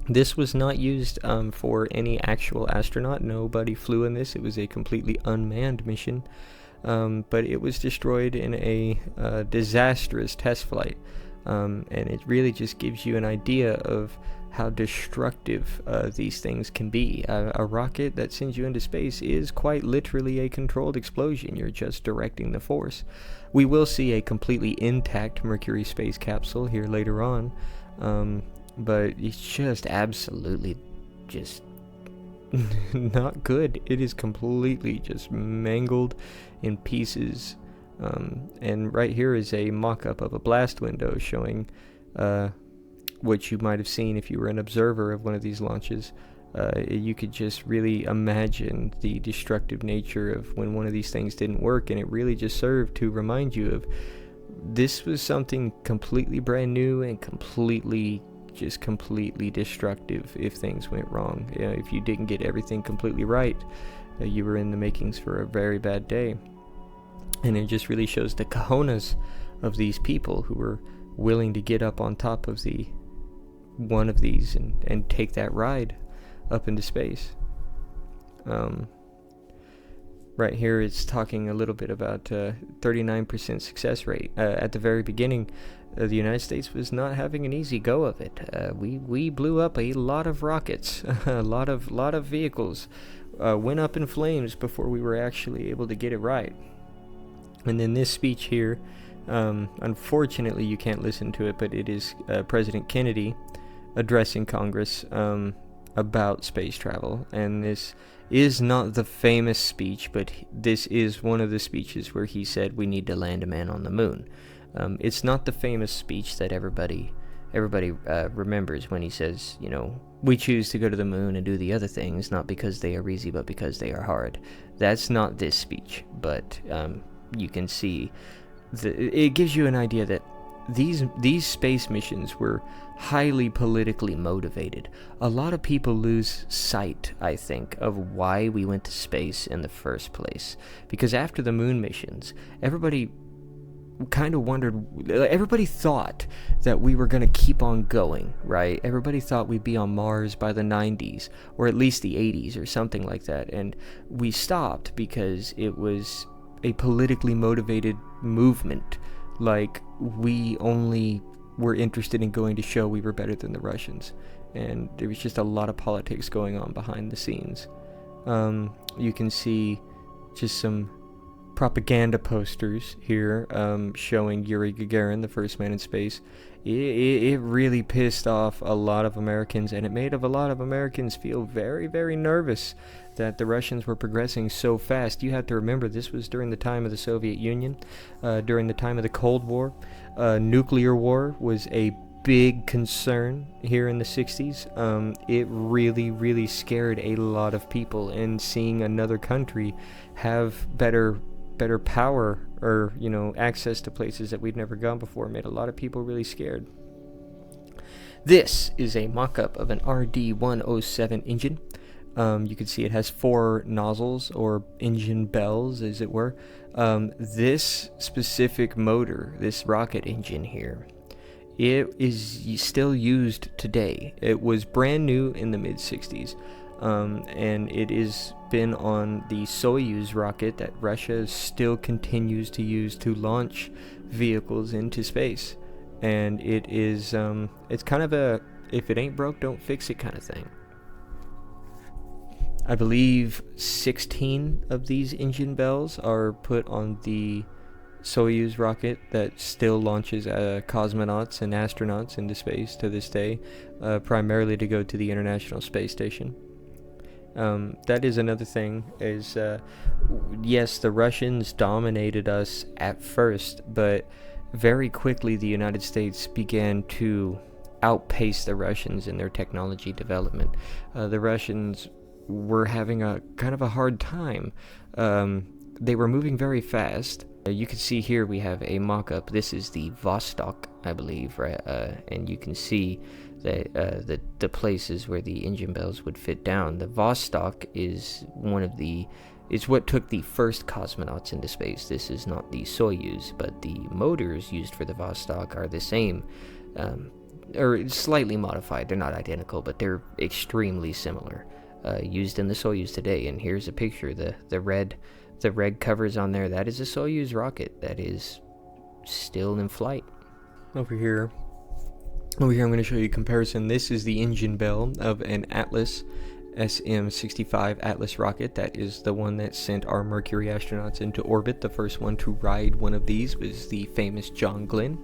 This was not used for any actual astronaut. Nobody flew in this. It was a completely unmanned mission. But it was destroyed in a disastrous test flight, and it really just gives you an idea of how destructive these things can be. A rocket that sends you into space is quite literally a controlled explosion. You're just directing the force. We will see a completely intact Mercury space capsule here later on, but it's just absolutely just not good. It is completely just mangled in pieces. And right here is a mock-up of a blast window showing what you might have seen if you were an observer of one of these launches. You could just really imagine the destructive nature of when one of these things didn't work, and it really just served to remind you of this was something completely brand new and completely destructive if things went wrong. If you didn't get everything completely right, you were in the makings for a very bad day. And it just really shows the cojones of these people who were willing to get up on top of one of these and take that ride up into space. Right here it's talking a little bit about 39% success rate. At the very beginning, the United States was not having an easy go of it. We blew up a lot of rockets, a lot of vehicles went up in flames before we were actually able to get it right. And then this speech here, unfortunately you can't listen to it, but it is President Kennedy addressing Congress about space travel. And this is not the famous speech, but this is one of the speeches where he said we need to land a man on the moon. It's not the famous speech that everybody remembers when he says, we choose to go to the moon and do the other things, not because they are easy, but because they are hard. That's not this speech, but you can see it gives you an idea that these space missions were highly politically motivated. A lot of people lose sight, I think, of why we went to space in the first place. Because after the moon missions, everybody kind of wondered, everybody thought that we were going to keep on going, right? Everybody thought we'd be on Mars by the 90s, or at least the 80s, or something like that. And we stopped because it was a politically motivated movement. Like, we only were interested in going to show we were better than the Russians. And there was just a lot of politics going on behind the scenes. You can see just some propaganda posters here showing Yuri Gagarin, the first man in space. It really pissed off a lot of Americans, and it made a lot of Americans feel very, very nervous that the Russians were progressing so fast. You have to remember, this was during the time of the Soviet Union, during the time of the Cold War. Nuclear war was a big concern here in the 60s. It really, really scared a lot of people, and seeing another country have better power, or access to places that we've never gone before, made a lot of people really scared. This is a mock-up of an RD-107 engine. You can see it has 4 nozzles, or engine bells as it were. This specific motor, this rocket engine here, it is still used today. It was brand new in the mid-60s. And it has been on the Soyuz rocket that Russia still continues to use to launch vehicles into space. And it is, it's kind of a, if it ain't broke, don't fix it kind of thing. I believe 16 of these engine bells are put on the Soyuz rocket that still launches cosmonauts and astronauts into space to this day, primarily to go to the International Space Station. That is another thing, is yes, the Russians dominated us at first, but very quickly the United States began to outpace the Russians in their technology development. The Russians were having a kind of a hard time. They were moving very fast. You can see here we have a mock-up. This is the Vostok, I believe, right? And you can see that the places where the engine bells would fit down. The Vostok is it's what took the first cosmonauts into space. This is not the Soyuz, but the motors used for the Vostok are the same, or slightly modified. They're not identical, but they're extremely similar, used in the Soyuz today. And here's a picture. The red covers on there, that is a Soyuz rocket that is still in flight. Over here I'm going to show you a comparison. This is the engine bell of an Atlas SM-65 Atlas rocket. That is the one that sent our Mercury astronauts into orbit. The first one to ride one of these was the famous John Glenn.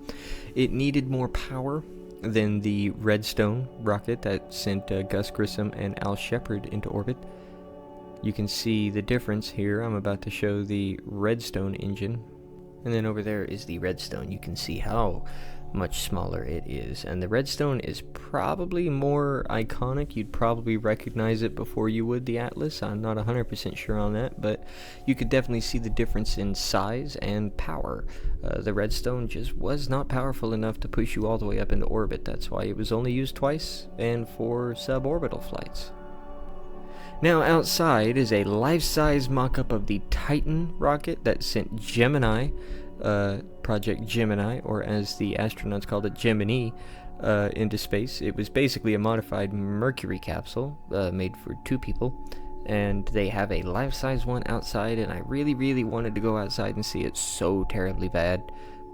It needed more power than the Redstone rocket that sent Gus Grissom and Al Shepard into orbit. You can see the difference here. I'm about to show the Redstone engine, And then over there is the redstone. You can see how much smaller it is, and the redstone is probably more iconic. You'd probably recognize it before you would the Atlas. I'm not 100% sure on that, but you could definitely see the difference in size and power. The redstone just was not powerful enough to push you all the way up into orbit. That's why it was only used twice and for suborbital flights. Now outside is a life-size mock-up of the Titan rocket that sent Gemini, Project Gemini, or as the astronauts called it, Gemini, into space. It was basically a modified Mercury capsule made for 2 people, and they have a life-size one outside, and I really wanted to go outside and see it so terribly bad,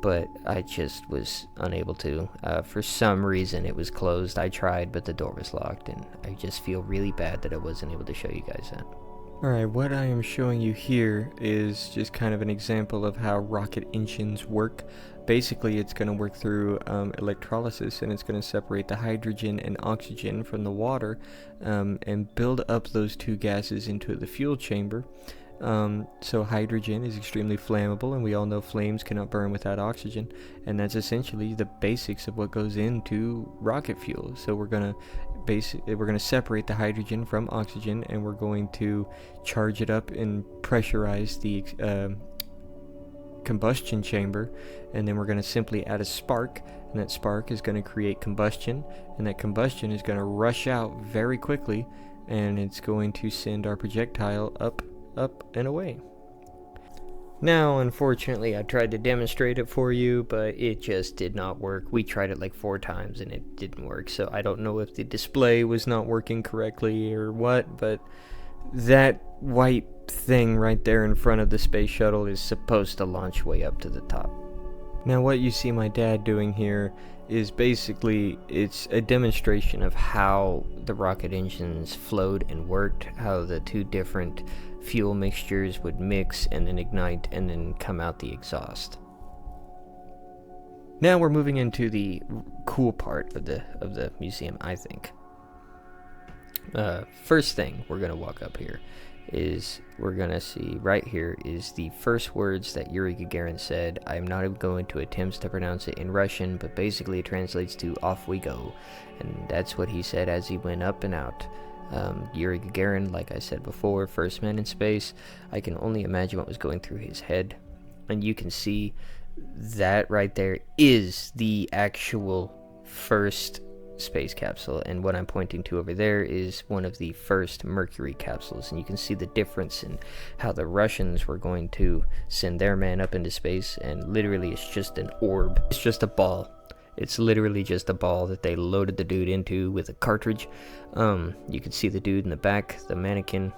but I just was unable to. For some reason it was closed. I tried, but the door was locked, and I just feel really bad that I wasn't able to show you guys that. Alright, what I am showing you here is just kind of an example of how rocket engines work. Basically, it's going to work through electrolysis, and it's going to separate the hydrogen and oxygen from the water and build up those 2 gases into the fuel chamber. So hydrogen is extremely flammable, and we all know flames cannot burn without oxygen, and that's essentially the basics of what goes into rocket fuel. So we're going to separate the hydrogen from oxygen, and we're going to charge it up and pressurize the combustion chamber, and then we're going to simply add a spark, and that spark is going to create combustion, and that combustion is going to rush out very quickly, and it's going to send our projectile up and away. Now, unfortunately, I tried to demonstrate it for you, but it just did not work. We tried it like 4 times and it didn't work, so I don't know if the display was not working correctly or what, but that white thing right there in front of the space shuttle is supposed to launch way up to the top. Now, what you see my dad doing here is basically, it's a demonstration of how the rocket engines flowed and worked, how the 2 different fuel mixtures would mix and then ignite and then come out the exhaust. Now we're moving into the cool part of the museum, I think. First thing we're gonna walk up here is we're gonna see right here is the first words that Yuri Gagarin said. I'm not even going to attempt to pronounce it in Russian, but basically it translates to "off we go," and that's what he said as he went up and out. Yuri Gagarin, like I said before, first man in space. I can only imagine what was going through his head, and you can see that right there is the actual first space capsule, and what I'm pointing to over there is one of the first Mercury capsules, and you can see the difference in how the Russians were going to send their man up into space, and literally it's just an orb. It's just a ball. It's literally just a ball that they loaded the dude into with a cartridge. You can see the dude in the back, the mannequin,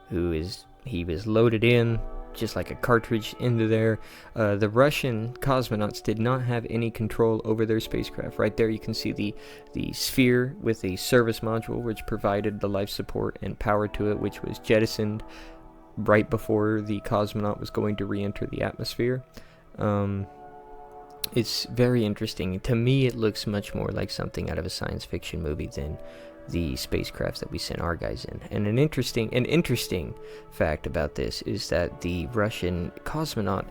he was loaded in just like a cartridge into there. The Russian cosmonauts did not have any control over their spacecraft. Right there you can see the sphere with the service module, which provided the life support and power to it, which was jettisoned right before the cosmonaut was going to re-enter the atmosphere. It's very interesting. To me, it looks much more like something out of a science fiction movie than the spacecraft that we sent our guys in. And an interesting fact about this is that the Russian cosmonaut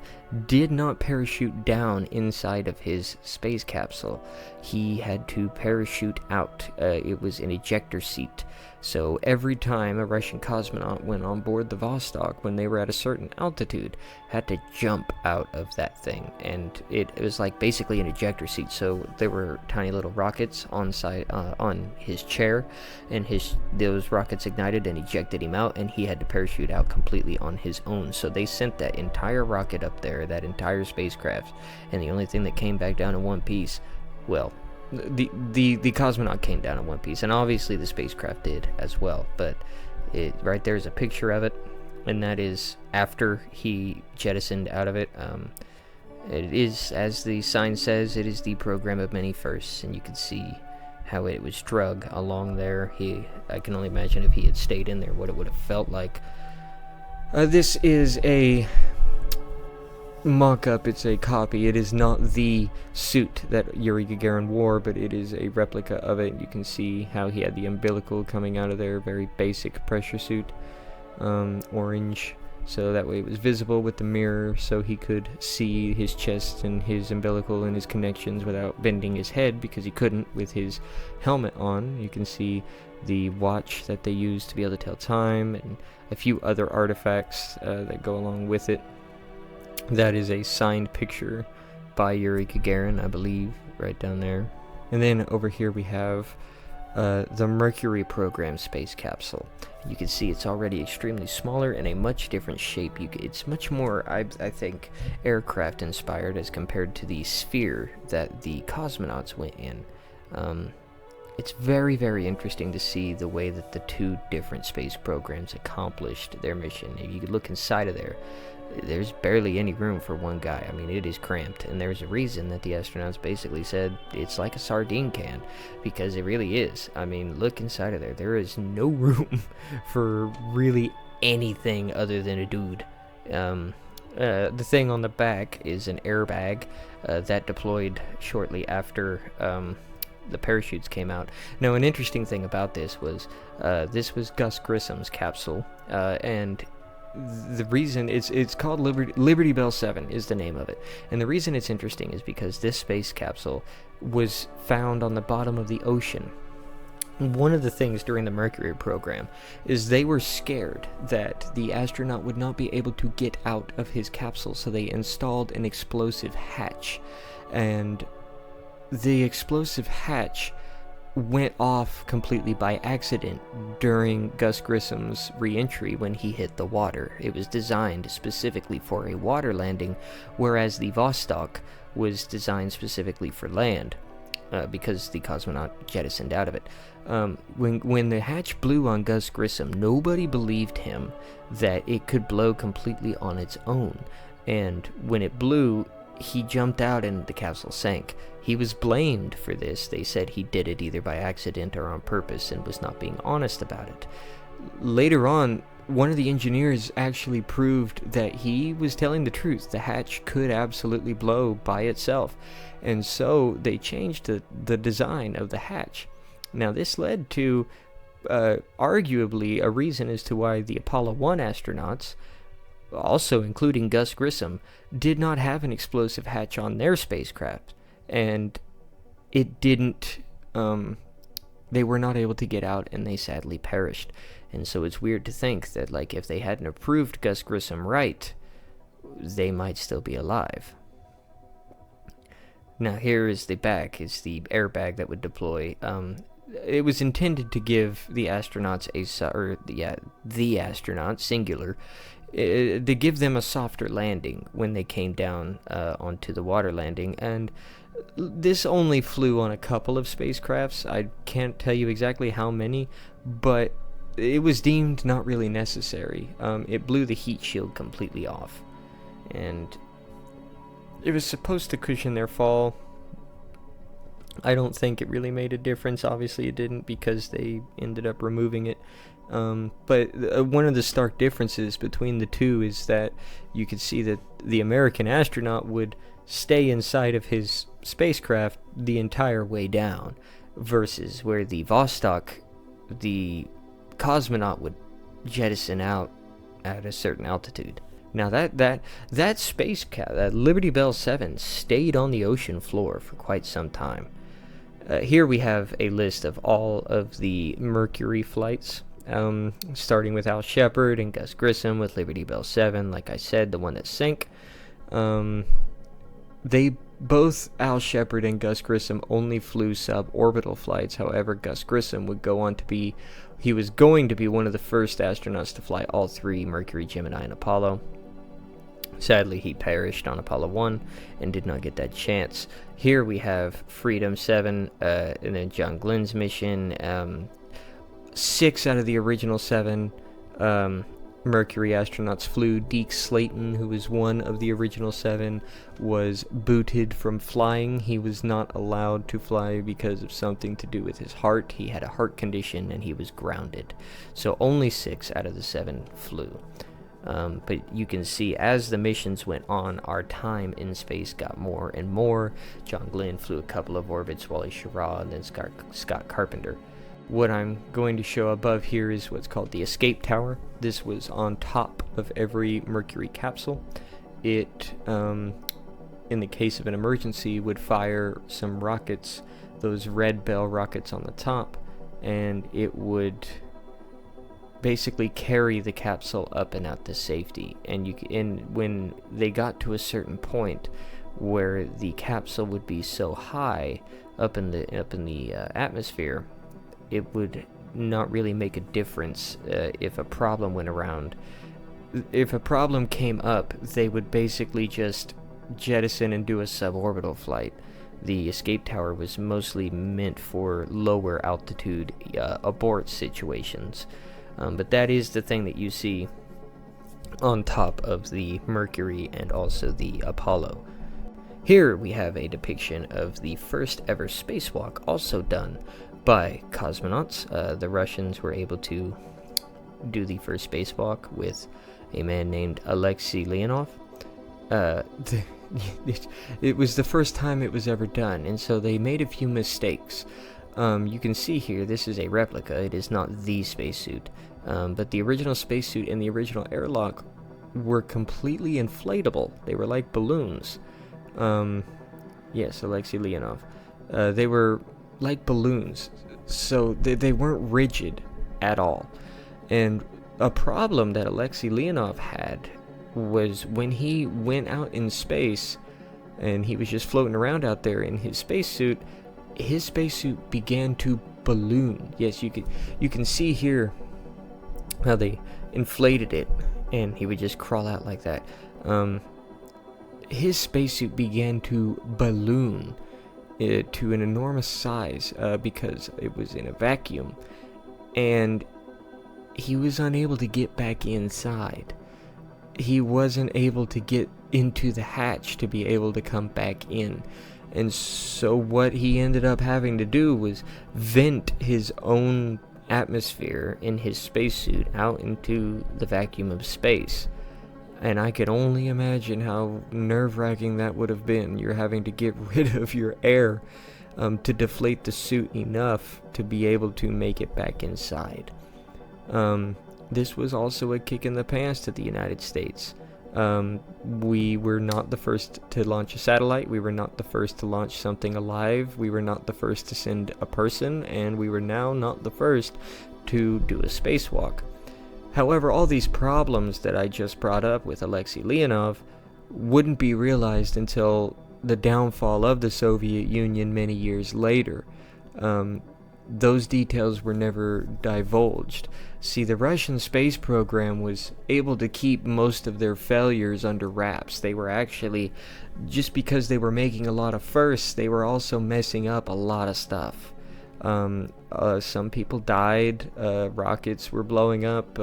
did not parachute down inside of his space capsule. He had to parachute out. It was an ejector seat. So every time a Russian cosmonaut went on board the Vostok, when they were at a certain altitude, had to jump out of that thing, and it was like basically an ejector seat. So there were tiny little rockets on his chair, and those rockets ignited and ejected him out, and he had to parachute out completely on his own. So they sent that entire rocket up there, that entire spacecraft, and the only thing that came back down in one piece, well, the cosmonaut came down in one piece, and obviously the spacecraft did as well, but right there's a picture of it, and that is after he jettisoned out of it. It is, as the sign says, it is the program of many firsts, and you can see how it was drug along there. I can only imagine if he had stayed in there what it would have felt like. This is a mock-up, it's a copy. It is not the suit that Yuri Gagarin wore, but it is a replica of it. You can see how he had the umbilical coming out of there, very basic pressure suit, orange so that way it was visible with the mirror, so he could see his chest and his umbilical and his connections without bending his head, because he couldn't with his helmet on. You can see the watch that they use to be able to tell time, and a few other artifacts that go along with it. That is a signed picture by Yuri Gagarin, I believe, right down there. And then over here we have the Mercury program space capsule. You can see it's already extremely smaller and a much different shape. It's much more, I think, aircraft inspired as compared to the sphere that the cosmonauts went in. It's very, very interesting to see the way that the two different space programs accomplished their mission. If you could look inside of there, there's barely any room for one guy. I mean, it is cramped, and there's a reason that the astronauts basically said it's like a sardine can, because it really is. I mean, look inside of there. There is no room for really anything other than a dude. The thing on the back is an airbag that deployed shortly after the parachutes came out. Now, an interesting thing about this was Gus Grissom's capsule, and the reason it's called Liberty Bell 7 is the name of it. And the reason it's interesting is because this space capsule was found on the bottom of the ocean. One of the things during the Mercury program is they were scared that the astronaut would not be able to get out of his capsule, so they installed an explosive hatch. And the explosive hatch went off completely by accident during Gus Grissom's re-entry when he hit the water. It was designed specifically for a water landing, whereas the Vostok was designed specifically for land, because the cosmonaut jettisoned out of it. When the hatch blew on Gus Grissom, nobody believed him that it could blow completely on its own, and when it blew, he jumped out and the capsule sank. He was blamed for this. They said he did it either by accident or on purpose and was not being honest about it. Later on, one of the engineers actually proved that he was telling the truth. The hatch could absolutely blow by itself, and so they changed the design of the hatch. Now, this led to arguably a reason as to why the Apollo 1 astronauts, also including Gus Grissom, did not have an explosive hatch on their spacecraft, and it didn't, they were not able to get out, and they sadly perished. And so it's weird to think that, like, if they hadn't approved Gus Grissom right, they might still be alive. Now here is the back. It's the airbag that would deploy. It was intended to give the astronauts the astronauts, singular, to give them a softer landing when they came down onto the water landing, and this only flew on a couple of spacecrafts. I can't tell you exactly how many, but it was deemed not really necessary. It blew the heat shield completely off, and it was supposed to cushion their fall. I don't think it really made a difference. Obviously it didn't, because they ended up removing it. But one of the stark differences between the two is that you could see that the American astronaut would stay inside of his spacecraft the entire way down, versus where the Vostok, the cosmonaut, would jettison out at a certain altitude. Now that space that Liberty Bell 7 stayed on the ocean floor for quite some time. Here we have a list of all of the Mercury flights, starting with Al Shepard and Gus Grissom with Liberty Bell 7, like I said, the one that sank. Both Al Shepard and Gus Grissom only flew suborbital flights. However, Gus Grissom would go on to be, he was going to be one of the first astronauts to fly all three, Mercury, Gemini, and Apollo. Sadly, he perished on Apollo 1 and did not get that chance. Here we have Freedom 7, and then John Glenn's mission. 6 out of the original 7 Mercury astronauts flew. Deke Slayton, who was one of the original 7, was booted from flying. He was not allowed to fly because of something to do with his heart. He had a heart condition and he was grounded. So only 6 out of the 7 flew. But you can see as the missions went on, our time in space got more and more. John Glenn flew a couple of orbits, Wally Schirra, and then Scott Carpenter. What I'm going to show above here is what's called the escape tower. This was on top of every Mercury capsule. It, in the case of an emergency, would fire some rockets, those red bell rockets on the top, and it would basically carry the capsule up and out to safety. And when they got to a certain point where the capsule would be so high up in the atmosphere, it would not really make a difference if a problem went around. If a problem came up, they would basically just jettison and do a suborbital flight. The escape tower was mostly meant for lower altitude abort situations. But that is the thing that you see on top of the Mercury and also the Apollo. Here we have a depiction of the first ever spacewalk, also done by cosmonauts. The Russians were able to do the first spacewalk with a man named Alexei Leonov. It was the first time it was ever done, and so they made a few mistakes. You can see here, this is a replica. It is not the spacesuit, but the original spacesuit and the original airlock were completely inflatable. They were like balloons. Yes, Alexei Leonov. They were like balloons, so they weren't rigid at all. And a problem that Alexei Leonov had was when he went out in space and he was just floating around out there in his spacesuit began to balloon. Yes, you can see here how they inflated it, and he would just crawl out like that. His spacesuit began to balloon to an enormous size because it was in a vacuum, and he was unable to get back inside. He wasn't able to get into the hatch to be able to come back in. And so what he ended up having to do was vent his own atmosphere in his spacesuit out into the vacuum of space. And I could only imagine how nerve-wracking that would have been. You're having to get rid of your air to deflate the suit enough to be able to make it back inside. This was also a kick in the pants to the United States. We were not the first to launch a satellite. We were not the first to launch something alive. We were not the first to send a person, and we were now not the first to do a spacewalk. However, all these problems that I just brought up with Alexei Leonov wouldn't be realized until the downfall of the Soviet Union many years later. Those details were never divulged. See, the Russian space program was able to keep most of their failures under wraps. They were actually, just because they were making a lot of firsts, they were also messing up a lot of stuff. Some people died, rockets were blowing up,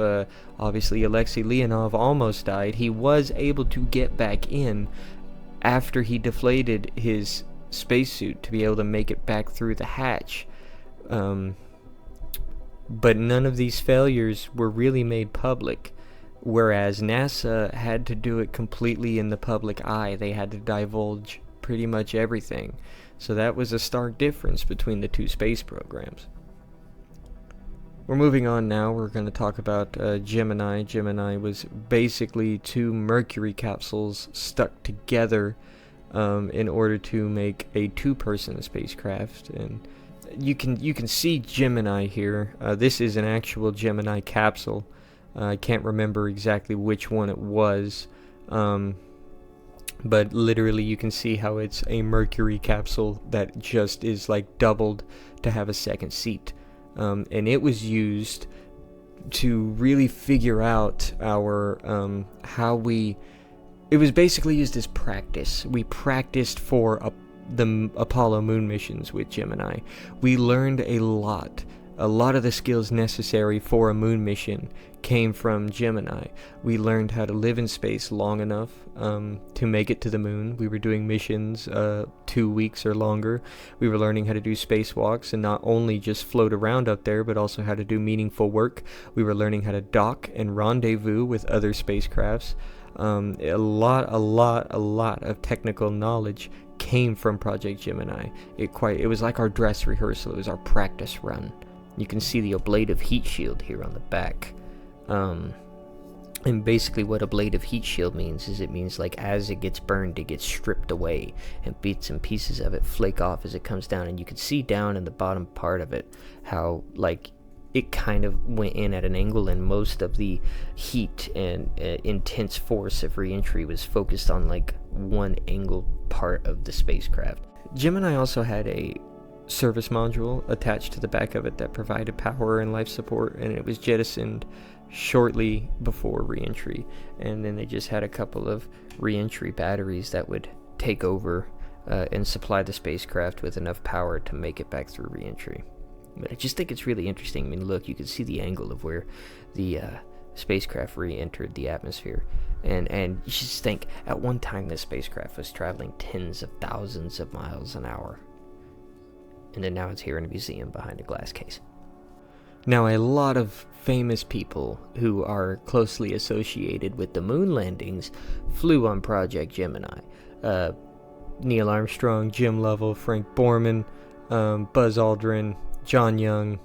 obviously Alexei Leonov almost died. He was able to get back in after he deflated his spacesuit to be able to make it back through the hatch. But none of these failures were really made public, whereas NASA had to do it completely in the public eye. They had to divulge pretty much everything. So that was a stark difference between the two space programs. We're moving on now. We're going to talk about Gemini. Gemini was basically two Mercury capsules stuck together in order to make a two-person spacecraft. And you can see Gemini here. This is an actual Gemini capsule. I can't remember exactly which one it was, but literally you can see how it's a Mercury capsule that just is like doubled to have a second seat, and it was used to really figure out our it was basically used as practice. We practiced for the Apollo moon missions with Gemini. We learned a lot. A lot of the skills necessary for a moon mission came from Gemini. We learned how to live in space long enough to make it to the moon. We were doing missions 2 weeks or longer. We were learning how to do spacewalks and not only just float around up there, but also how to do meaningful work. We were learning how to dock and rendezvous with other spacecrafts. A lot of technical knowledge came from Project Gemini. It was like our dress rehearsal. It was our practice run. You can see the ablative heat shield here on the back. And basically what ablative heat shield means is it means like as it gets burned, it gets stripped away and bits and pieces of it flake off as it comes down. And you can see down in the bottom part of it how like it kind of went in at an angle, and most of the heat and intense force of re-entry was focused on like one angle part of the spacecraft. Gemini also had a service module attached to the back of it that provided power and life support, and it was jettisoned shortly before re-entry, and then they just had a couple of re-entry batteries that would take over and supply the spacecraft with enough power to make it back through re-entry. But I just think it's really interesting. I mean, look, you can see the angle of where the spacecraft re-entered the atmosphere, and you just think at one time this spacecraft was traveling tens of thousands of miles an hour, and then now it's here in a museum behind a glass case. Now, a lot of famous people who are closely associated with the moon landings flew on Project Gemini. Neil Armstrong, Jim Lovell, Frank Borman, Buzz Aldrin, John Young,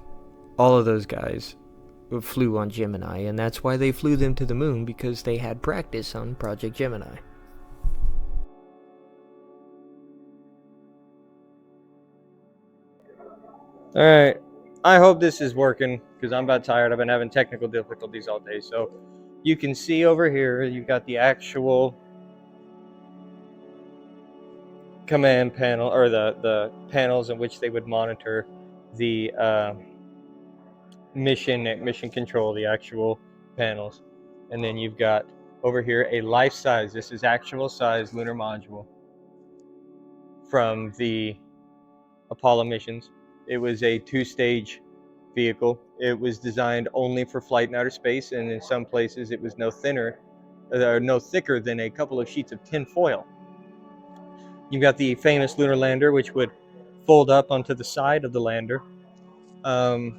all of those guys flew on Gemini, and that's why they flew them to the moon, because they had practice on Project Gemini. All right. I hope this is working because I'm about tired. I've been having technical difficulties all day. So you can see over here, you've got the actual command panel, or the panels in which they would monitor the mission control, the actual panels. And then you've got over here a life size, this is actual size lunar module from the Apollo missions. It was a 2-stage vehicle. It was designed only for flight in outer space, and in some places it was no thicker than a couple of sheets of tin foil. You've got the famous lunar lander, which would fold up onto the side of the lander. The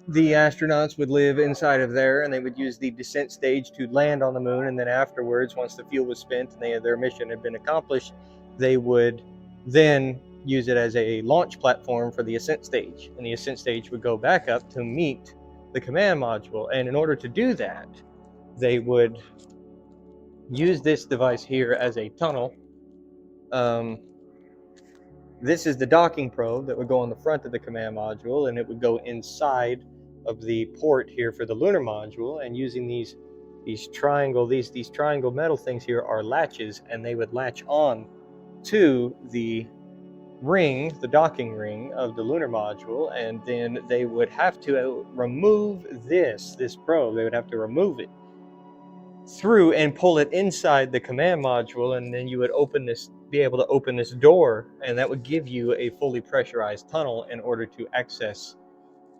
astronauts would live inside of there, and they would use the descent stage to land on the moon, and then afterwards, once the fuel was spent and their mission had been accomplished, they would then use it as a launch platform for the ascent stage, and the ascent stage would go back up to meet the command module. And in order to do that, they would use this device here as a tunnel. This is the docking probe that would go on the front of the command module, and it would go inside of the port here for the lunar module. And using these triangle metal things here are latches, and they would latch on to the ring, the docking ring of the lunar module, and then they would have to remove this probe. They would have to remove it through and pull it inside the command module, and then you would be able to open this door, and that would give you a fully pressurized tunnel in order to access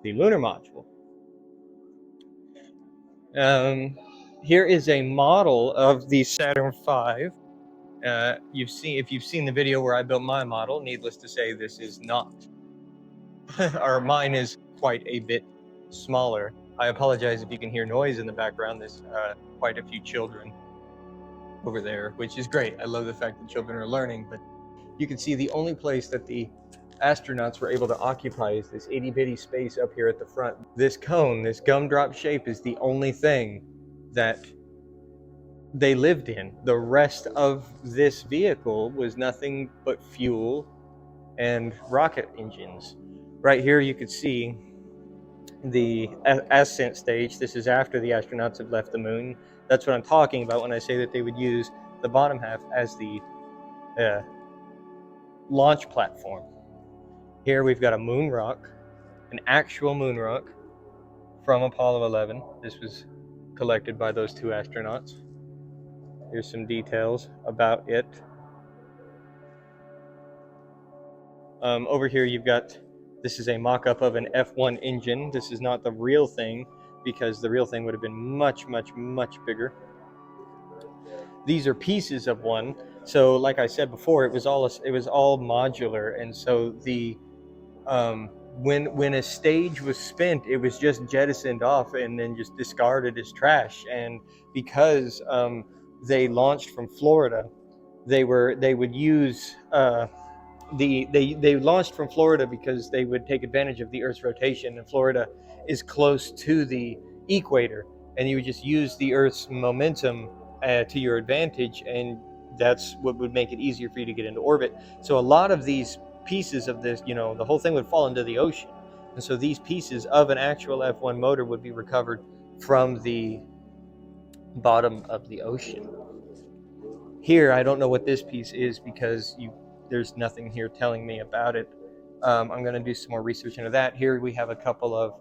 the lunar module. Here is a model of the Saturn V. If you've seen the video where I built my model, needless to say, this is not, or mine is quite a bit smaller. I apologize if you can hear noise in the background. There's quite a few children over there, which is great. I love the fact that children are learning, but you can see the only place that the astronauts were able to occupy is this itty bitty space up here at the front. This cone, this gumdrop shape, is the only thing that they lived in. The rest of this vehicle was nothing but fuel and rocket engines. Right here you could see the ascent stage. This is after the astronauts have left the moon. That's what I'm talking about when I say that they would use the bottom half as the launch platform. Here we've got a moon rock, an actual moon rock from Apollo 11. This was collected by those 2 astronauts. Here's some details about it. Over here you've got, this is a mock-up of an F1 engine. This is not the real thing, because the real thing would have been much, much, much bigger. These are pieces of one. So like I said before, it was all modular, and so the when a stage was spent, it was just jettisoned off and then just discarded as trash. And because they launched from Florida, they would use they launched from Florida because they would take advantage of the Earth's rotation, and Florida is close to the equator, and you would just use the Earth's momentum to your advantage, and that's what would make it easier for you to get into orbit. So a lot of these pieces of this, you know, the whole thing would fall into the ocean, and so these pieces of an actual F1 motor would be recovered from the bottom of the ocean. Here, I don't know what this piece is because there's nothing here telling me about it. I'm going to do some more research into that. Here we have a couple of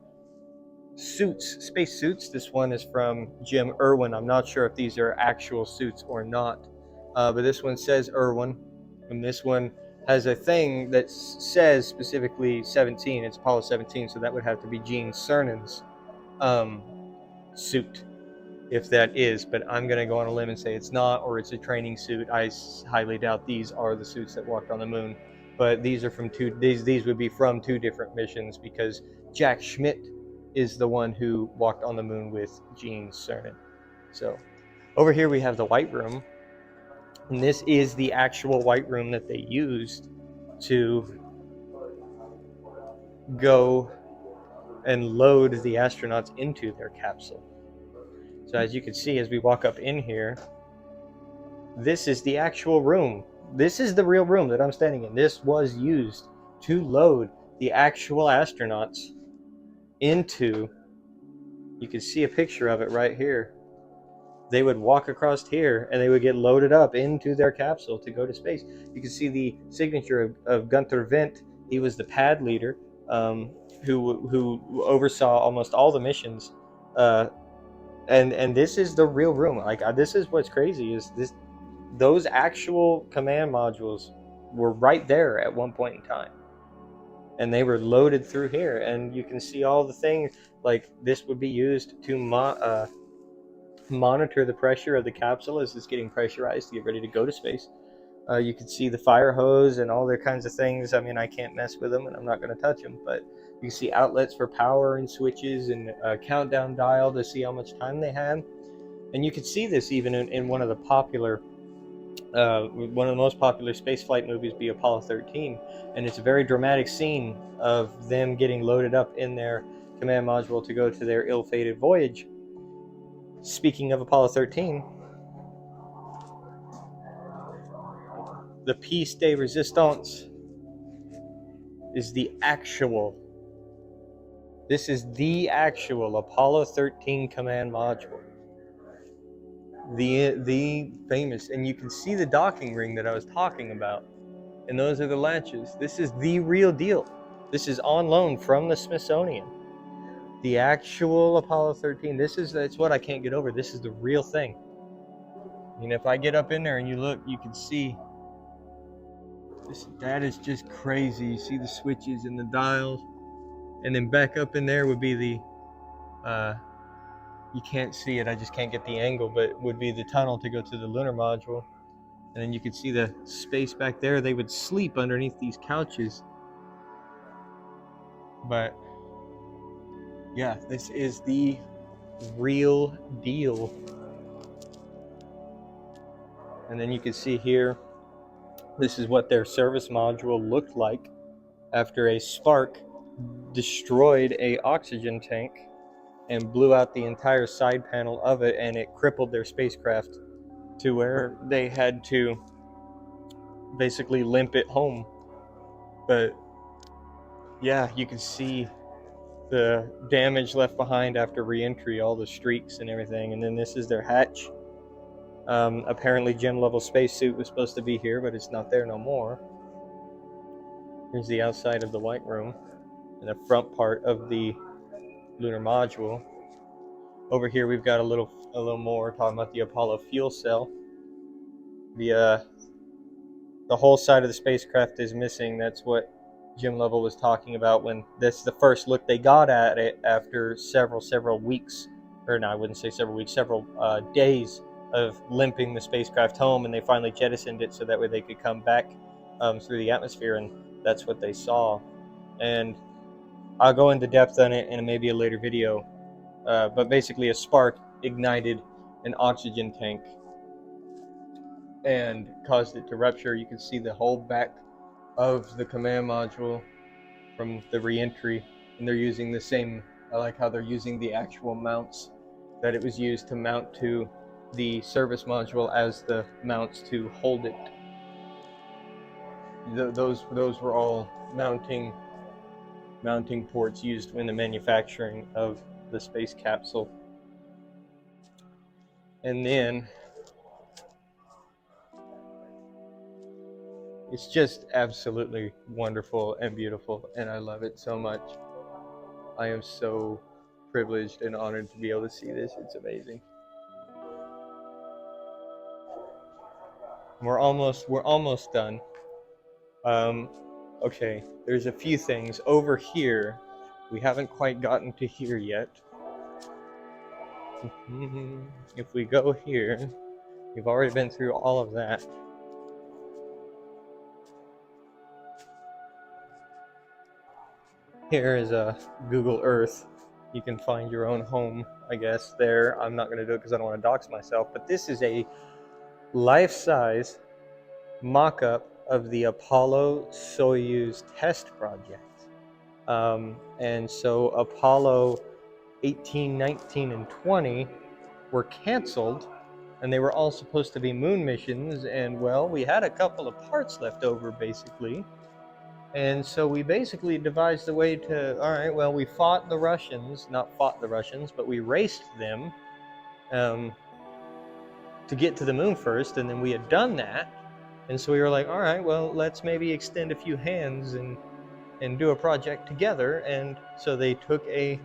suits, space suits. This one is from Jim Irwin. I'm not sure if these are actual suits or not, but this one says Irwin, and this one has a thing that says specifically 17. It's Apollo 17, so that would have to be Gene Cernan's suit, if that is, but I'm going to go on a limb and say it's not, or it's a training suit. I highly doubt these are the suits that walked on the moon, but these are from these would be from two different missions, because Jack Schmitt is the one who walked on the moon with Gene Cernan. So over here we have the White Room, and this is the actual White Room that they used to go and load the astronauts into their capsule. So as you can see, as we walk up in here, this is the actual room. This is the real room that I'm standing in. This was used to load the actual astronauts into, you can see a picture of it right here. They would walk across here and they would get loaded up into their capsule to go to space. You can see the signature of Gunther Wendt. He was the pad leader who oversaw almost all the missions. And this is the real room. Like, this is what's crazy, is those actual command modules were right there at one point in time, and they were loaded through here, and you can see all the things. Like, this would be used to monitor the pressure of the capsule as it's getting pressurized to get ready to go to space. You can see the fire hose and all their kinds of things. I mean, I can't mess with them, and I'm not going to touch them, but you can see outlets for power and switches, and a countdown dial to see how much time they had. And you can see this even in one of the most popular spaceflight movies, be Apollo 13, and it's a very dramatic scene of them getting loaded up in their command module to go to their ill-fated voyage. Speaking of Apollo 13, the piece de resistance is this is the actual Apollo 13 command module. The famous, and you can see the docking ring that I was talking about, and those are the latches. This is the real deal. This is on loan from the Smithsonian. The actual Apollo 13. That's what I can't get over. This is the real thing. I mean, if I get up in there and you look, you can see that is just crazy. You see the switches and the dials, and then back up in there would be the you can't see it, I just can't get the angle, but would be the tunnel to go to the lunar module. And then you can see the space back there. They would sleep underneath these couches. But yeah, this is the real deal. And then you can see here, this is what their service module looked like after a spark destroyed an oxygen tank and blew out the entire side panel of it, and it crippled their spacecraft to where they had to basically limp it home. But yeah, you can see the damage left behind after re-entry, all the streaks and everything. And then this is their hatch. Apparently gym level spacesuit was supposed to be here, but it's not there no more. Here's the outside of the White Room and the front part of the lunar module. Over here we've got a little more talking about the Apollo fuel cell. The whole side of the spacecraft is missing. That's what Jim Lovell was talking about when that's the first look they got at it after several weeks, or no, I wouldn't say several weeks, several days of limping the spacecraft home, and they finally jettisoned it so that way they could come back through the atmosphere, and that's what they saw. And I'll go into depth on it in maybe a later video, but basically a spark ignited an oxygen tank and caused it to rupture. You can see the whole back of the command module from the re-entry, and they're using the same, I like how they're using the actual mounts that it was used to mount to the service module as the mounts to hold it. Those were all mounting ports used in the manufacturing of the space capsule. And then it's just absolutely wonderful and beautiful, and I love it so much. I am so privileged and honored to be able to see this. It's amazing. We're almost done. Okay, there's a few things over here. We haven't quite gotten to here yet. If we go here, we've already been through all of that. Here is a Google Earth. You can find your own home, I guess, there. I'm not going to do it because I don't want to dox myself, but this is a life-size mock-up of the Apollo-Soyuz test project. And so Apollo 18, 19, and 20 were canceled, and they were all supposed to be moon missions, and well, we had a couple of parts left over, basically. And so we basically devised a way to, all right, well, we fought the Russians, not fought the Russians, but we raced them to get to the moon first, and then we had done that. And so we were like, all right, well, let's maybe extend a few hands and do a project together. And so they took a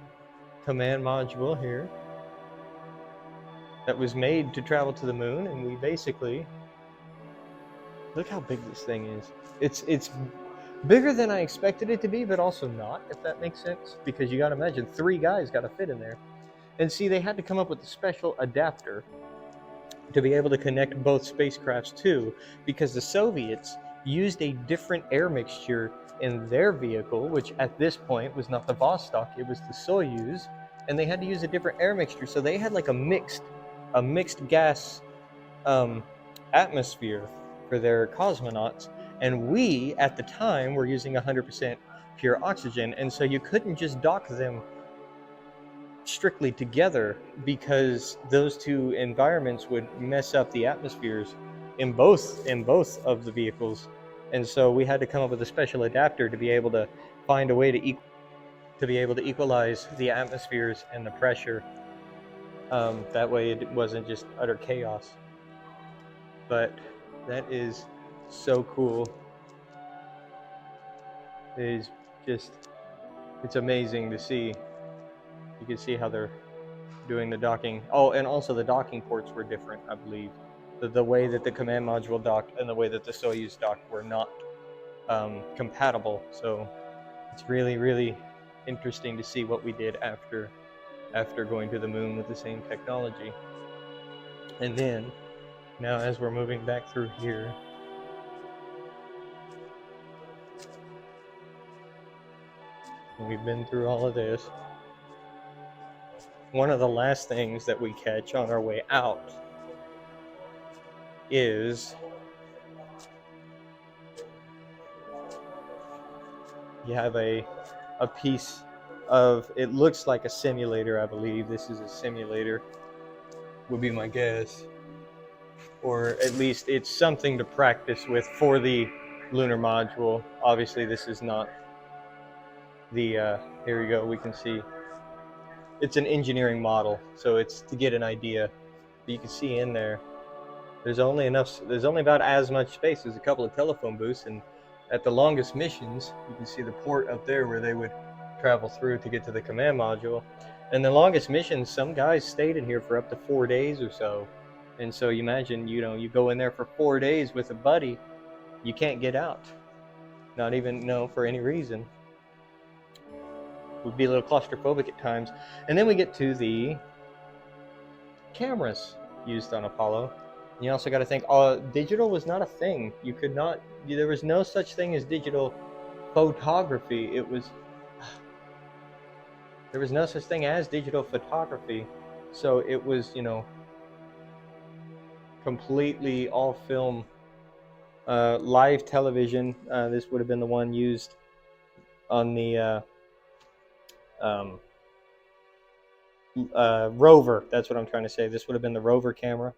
command module here that was made to travel to the moon, and we basically, look how big this thing is. It's bigger than I expected it to be, but also not, if that makes sense, because you got to imagine 3 guys got to fit in there. And see, they had to come up with a special adapter to be able to connect both spacecrafts too, because the Soviets used a different air mixture in their vehicle, which at this point was not the Vostok, it was the Soyuz, and they had to use a different air mixture, so they had like a mixed gas atmosphere for their cosmonauts. And we, at the time, were using 100% pure oxygen, and so you couldn't just dock them strictly together because those two environments would mess up the atmospheres in both of the vehicles. And so we had to come up with a special adapter to be able to find a way to be able to equalize the atmospheres and the pressure. That way it wasn't just utter chaos. But that is so cool. It is just, it's amazing to see. You can see how they're doing the docking. Oh, and also the docking ports were different, I believe. The way that the command module docked and the way that the Soyuz docked were not compatible. So it's really, really interesting to see what we did after going to the moon with the same technology. And then, now as we're moving back through here, we've been through all of this. One of the last things that we catch on our way out is you have a piece of, it looks like a simulator, I believe. This is a simulator, would be my guess. Or at least it's something to practice with for the lunar module. Obviously this is not the, here we go, we can see. It's an engineering model, so it's to get an idea. But you can see in there, there's only about as much space as a couple of telephone booths, and at the longest missions, you can see the port up there where they would travel through to get to the command module. And the longest missions, some guys stayed in here for up to 4 days or so. And so you imagine, you go in there for 4 days with a buddy, you can't get out. Not even, for any reason. Would be a little claustrophobic at times. And then we get to the cameras used on Apollo. You also got to think, digital was not a thing. You could not, there was no such thing as digital photography. There was no such thing as digital photography. So it was, completely all film live television. This would have been the one used on the um, rover. That's what I'm trying to say. This would have been the rover camera,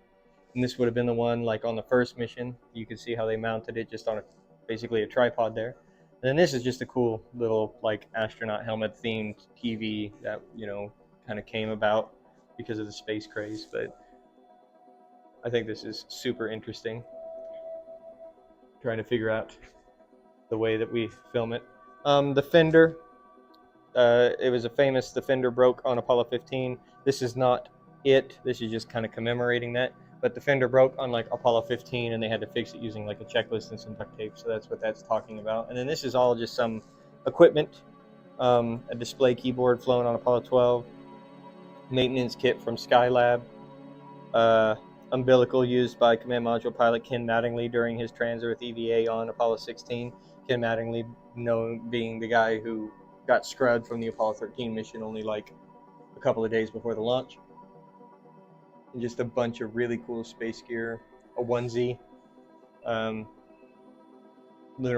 and this would have been the one like on the first mission. You could see how they mounted it just on basically a tripod there. And then this is just a cool little like astronaut helmet themed TV that kind of came about because of the space craze. But I think this is super interesting. Trying to figure out the way that we film it. The fender. It was a famous. The fender broke on Apollo 15. This is not it. This is just kind of commemorating that. But the fender broke on like Apollo 15, and they had to fix it using like a checklist and some duct tape. So that's what that's talking about. And then this is all just some equipment. A display keyboard flown on Apollo 12. Maintenance kit from Skylab. Umbilical used by Command Module pilot Ken Mattingly during his trans-Earth EVA on Apollo 16. Ken Mattingly, being the guy who got scrubbed from the Apollo 13 mission only like a couple of days before the launch. And just a bunch of really cool space gear. A onesie. Lunar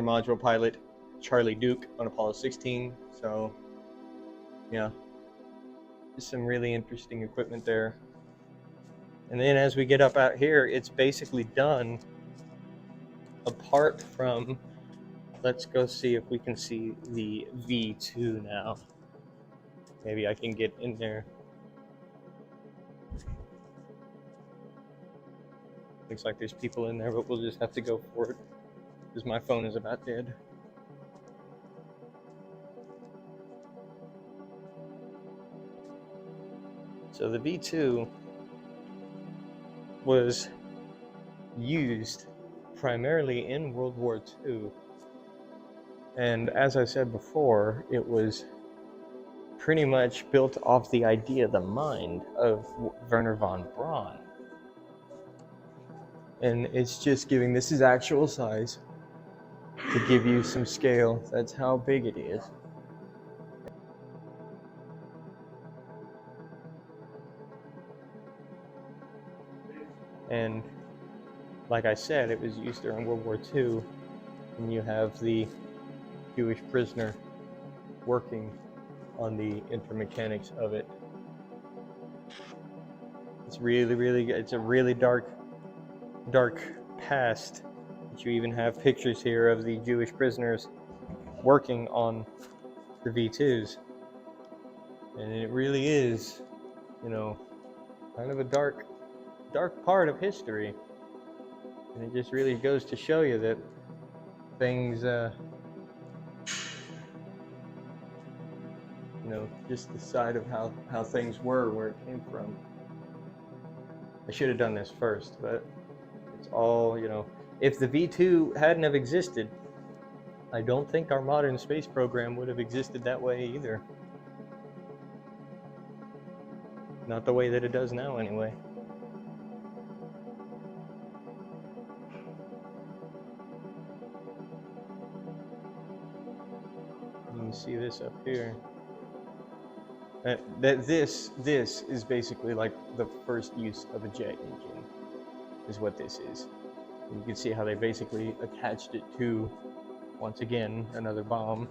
Module pilot Charlie Duke on Apollo 16. So, yeah. Just some really interesting equipment there. And then as we get up out here, it's basically done apart from, let's go see if we can see the V2 now. Maybe I can get in there. Looks like there's people in there, but we'll just have to go for it because my phone is about dead. So the V2 was used primarily in World War II. And as I said before, it was pretty much built off the idea, the mind of Wernher von Braun. And it's just giving, this is actual size to give you some scale. That's how big it is. And like I said, it was used during World War II, and you have the Jewish prisoner working on the intermechanics of it. It's really, it's a really dark past. But you even have pictures here of the Jewish prisoners working on the V2s. And it really is, kind of a dark part of history. And it just really goes to show you that things, just the side of how things were, where it came from. I should have done this first, but it's all, if the V2 hadn't have existed, I don't think our modern space program would have existed that way either. Not the way that it does now, anyway. You can see this up here. This is basically like the first use of a jet engine, is what this is. And you can see how they basically attached it to, once again, another bomb.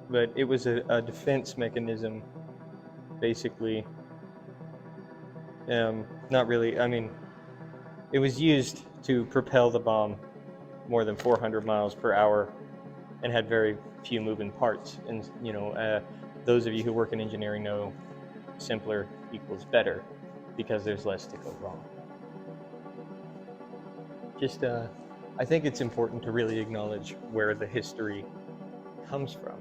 But it was a defense mechanism, basically. Not really, I mean, it was used to propel the bomb more than 400 miles per hour and had very few moving parts. And, those of you who work in engineering know simpler equals better because there's less to go wrong. Just, I think it's important to really acknowledge where the history comes from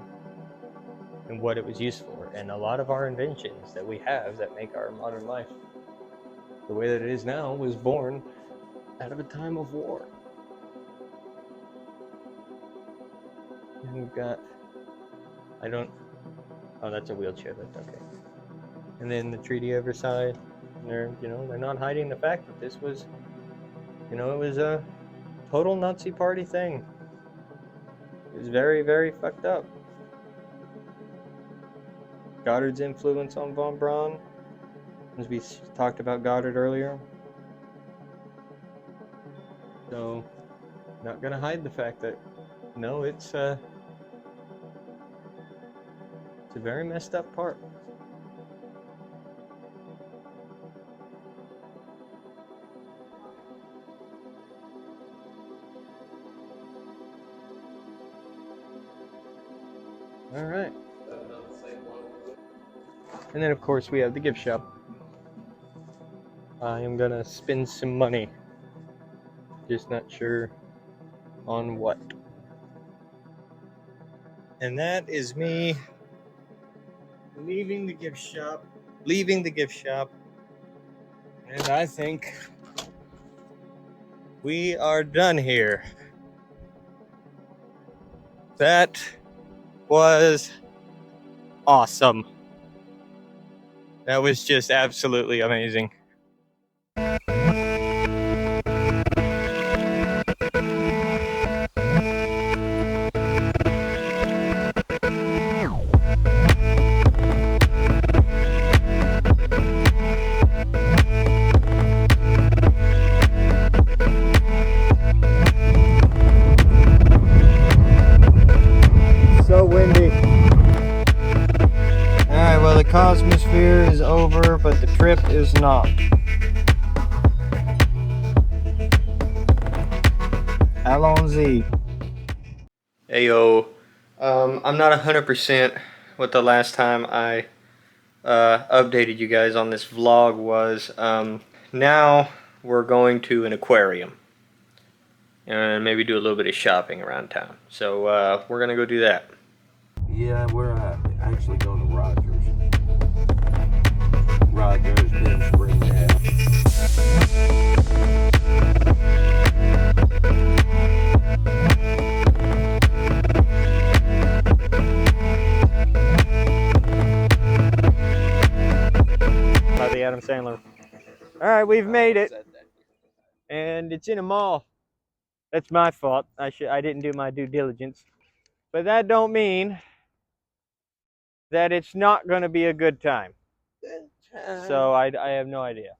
and what it was used for. And a lot of our inventions that we have that make our modern life the way that it is now was born out of a time of war. And we've got, oh, that's a wheelchair lift, okay. And then the Treaty of Versailles, they're not hiding the fact that this was, it was a total Nazi party thing. It was very, very fucked up. Goddard's influence on von Braun, as we talked about Goddard earlier. So, not gonna hide the fact that, no, it's a very messed up part. All right. And then, of course, we have the gift shop. I am gonna spend some money. Just not sure on what. And that is me leaving the gift shop. And I think we are done here. That was awesome. That was just absolutely amazing. So windy. Alright, well, the Cosmosphere is over, but the trip is not. Allons-y. Ayo. I'm not 100% what the last time I updated you guys on this vlog was. Now we're going to an aquarium. And maybe do a little bit of shopping around town. So we're going to go do that. Yeah, we're actually going to Rogers. Rogers in Springdale. By the Adam Sandler. All right, we've made it, and it's in a mall. That's my fault. I didn't do my due diligence, but that don't mean that it's not going to be a good time. So I have no idea.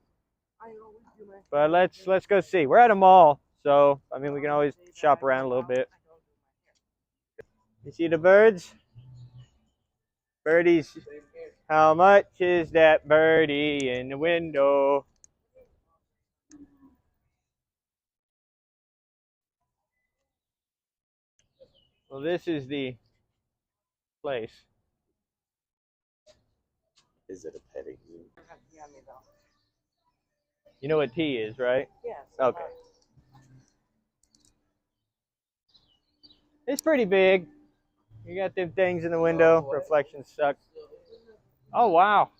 But let's go see. We're at a mall, so I mean we can always shop around a little bit. You see the birds? Birdies. How much is that birdie in the window? Well, this is the place. Is it a petting zoo? You know what tea is, right? Yes. Okay. It's pretty big. You got them things in the window. Reflections suck. Oh, wow.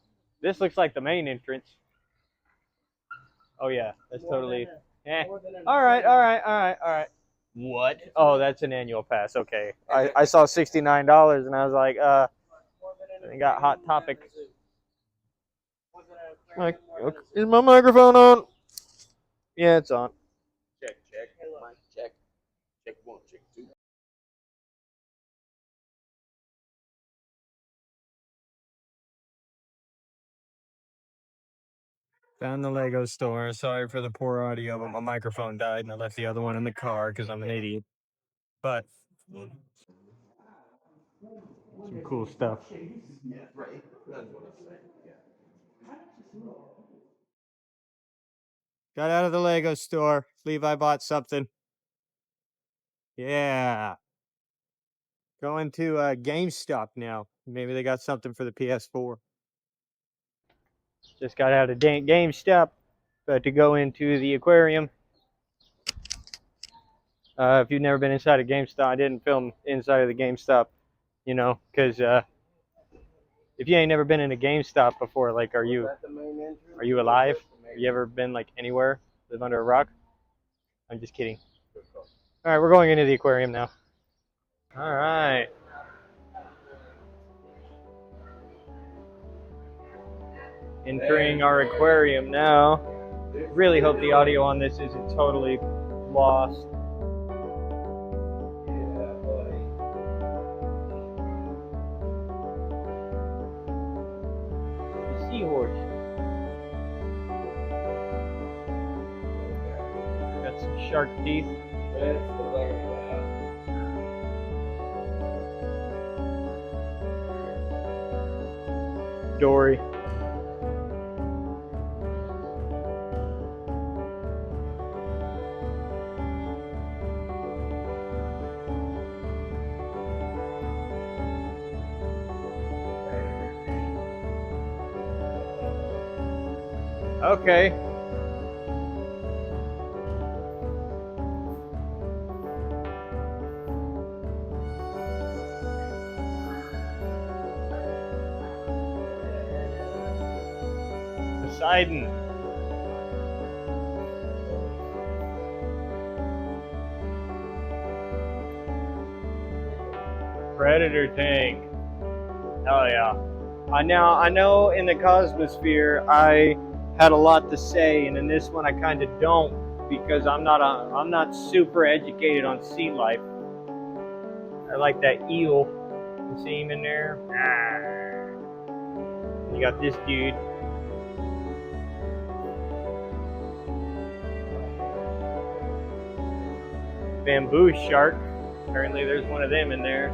This looks like the main entrance. Oh, yeah. That's totally... Eh. All right. What? Oh, that's an annual pass. Okay. I saw $69 and I was like, I got Hot Topic. Like, okay. Is my microphone on? Yeah, it's on. Check. Mic check. Check 1, check 2. Found the Lego store. Sorry for the poor audio, but my microphone died and I left the other one in the car because I'm an idiot. But some cool stuff. Got out of the Lego store. Levi bought something. Yeah. Going to GameStop now. Maybe they got something for the PS4. Just got out of GameStop. About to go into the aquarium. If you've never been inside a GameStop, I didn't film inside of the GameStop, you know, because if you ain't never been in a GameStop before, like, are you alive? Have you ever been, like, anywhere? Live under a rock? I'm just kidding. All right, we're going into the aquarium now. All right. Entering our aquarium now. Really hope the audio on this isn't totally lost. The seahorse. Got some shark teeth. Dory. Okay. Poseidon. Predator tank. Hell yeah. I know in the Cosmosphere I had a lot to say, and in this one I kind of don't, because I'm not super educated on sea life. I like that eel. You see him in there? You got this dude. Bamboo shark. Apparently there's one of them in there.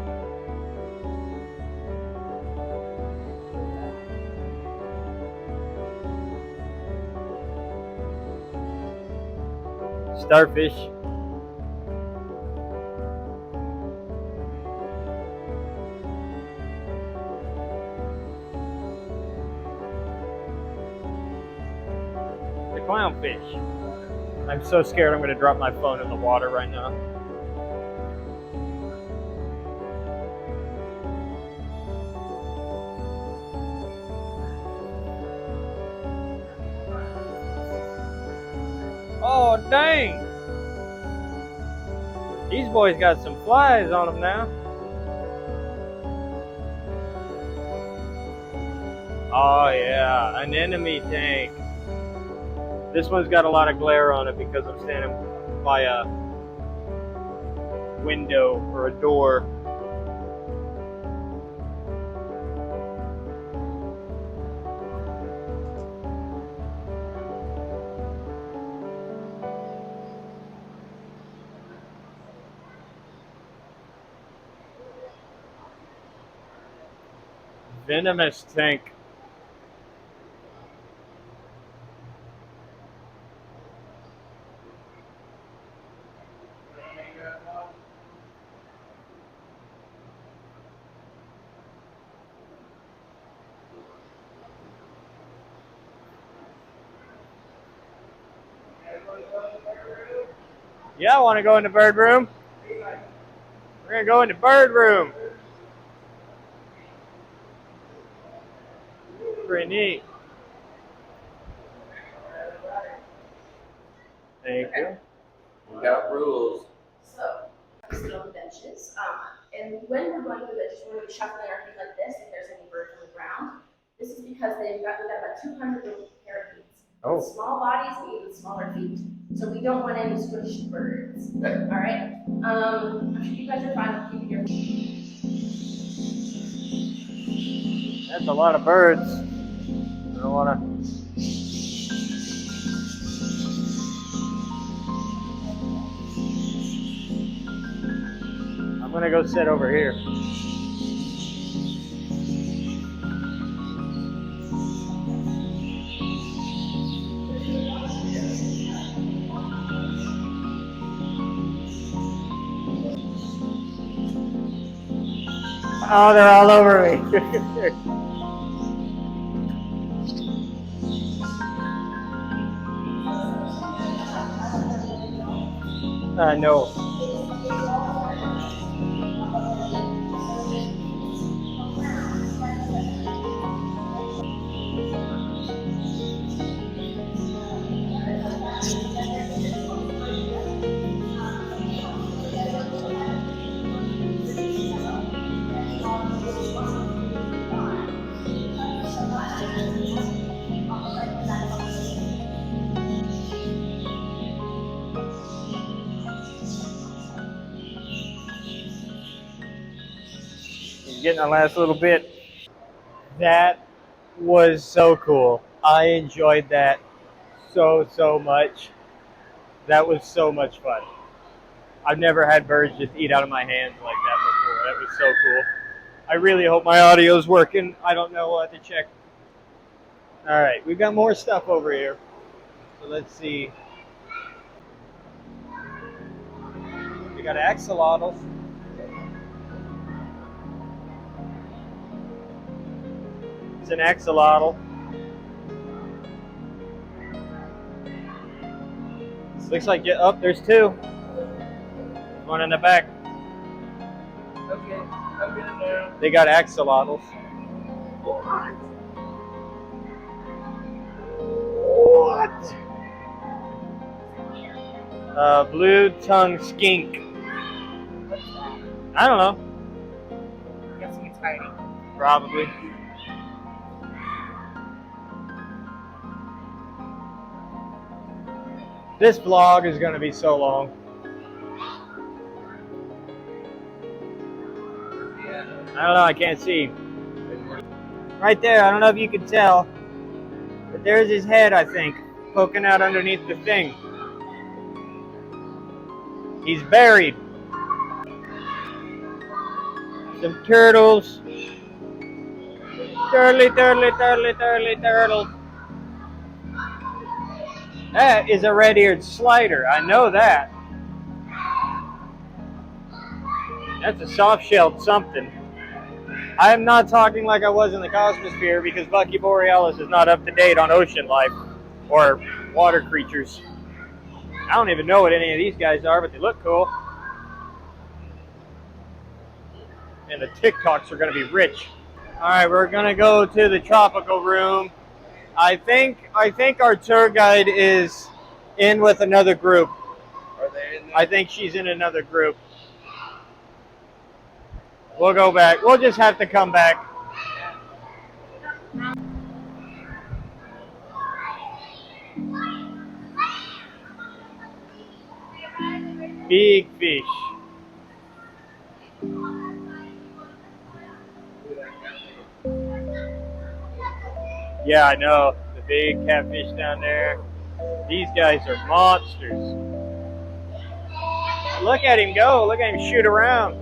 Starfish. The clownfish. I'm so scared I'm going to drop my phone in the water right now. Oh, dang! These boys got some flies on them now. Oh yeah, an enemy tank. This one's got a lot of glare on it because I'm standing by a window or a door. Venomous tank. Yeah, I want to go in the bird room. We're going to go in the bird room. Pretty neat. Thank you. We got rules. So, still the benches. And when we're going to the benches, we're going to be shuffling our feet like this if there's any birds on the ground. This is because we've got about 200 little parakeets. Oh. Small bodies and even smaller feet. So we don't want any squished birds. Alright? I'm sure you guys are fine with keeping your That's a lot of birds. I don't want to. I'm going to go sit over here. Oh, they're all over me. I know. Getting the last little bit. That was so cool. I enjoyed that so much. That was so much fun. I've never had birds just eat out of my hands like that before. That was so cool. I really hope my audio's working. I don't know. We'll have to check. All right, we've got more stuff over here. So let's see. We got axolotls. It's an axolotl. This looks like, oh, there's two. One in the back. Okay, I'm good now. They got axolotls. What? Blue tongue skink. I don't know. I'm guessing it's hiding. Probably. This vlog is going to be so long. I don't know, I can't see. Right there, I don't know if you can tell, but there's his head, I think, poking out underneath the thing. He's buried. Some turtles. Turtle. That is a red-eared slider, I know that. That's a soft-shelled something. I am not talking like I was in the Cosmosphere because Bucky Borealis is not up to date on ocean life or water creatures. I don't even know what any of these guys are, but they look cool. And the TikToks are going to be rich. All right, we're going to go to the tropical room. I think our tour guide is in with another group. Are they in there? I think she's in another group. We'll go back. We'll just have to come back. Big fish. Yeah, I know. The big catfish down there. These guys are monsters. Look at him go. Look at him shoot around.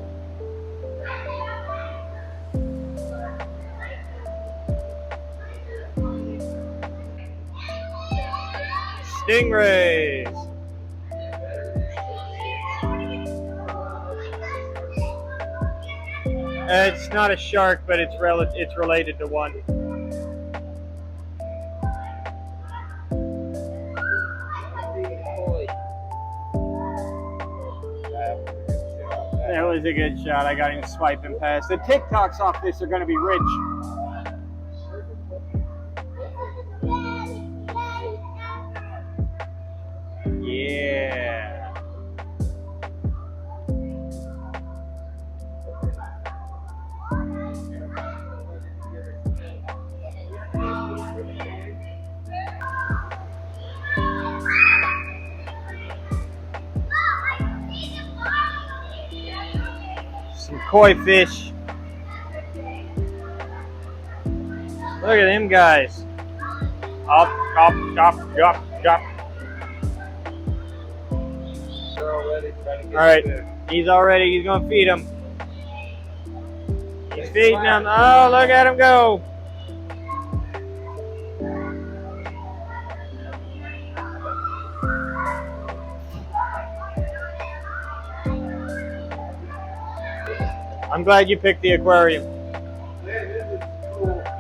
Stingrays. It's not a shark, but it's related to one. That was a good shot. I got him swiping past. The TikToks off this are going to be rich. Yeah. Some koi fish. Look at them guys. Up, up, up, up, up. All right, he's gonna feed him. He's feeding him. Oh, look at him go. I'm glad you picked the aquarium.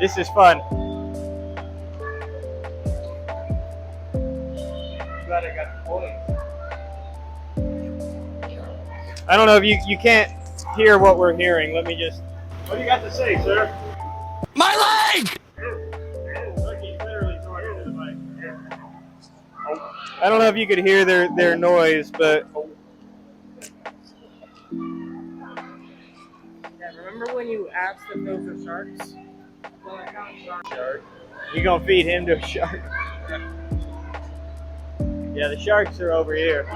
This is fun. Glad I got the points. I don't know if you can't hear what we're hearing. Let me just. What do you got to say, sir? My leg! I don't know if you could hear their noise, but Yeah, remember when you asked if those are sharks? Well, I found shark. you gonna feed him to a shark. Yeah, the sharks are over here.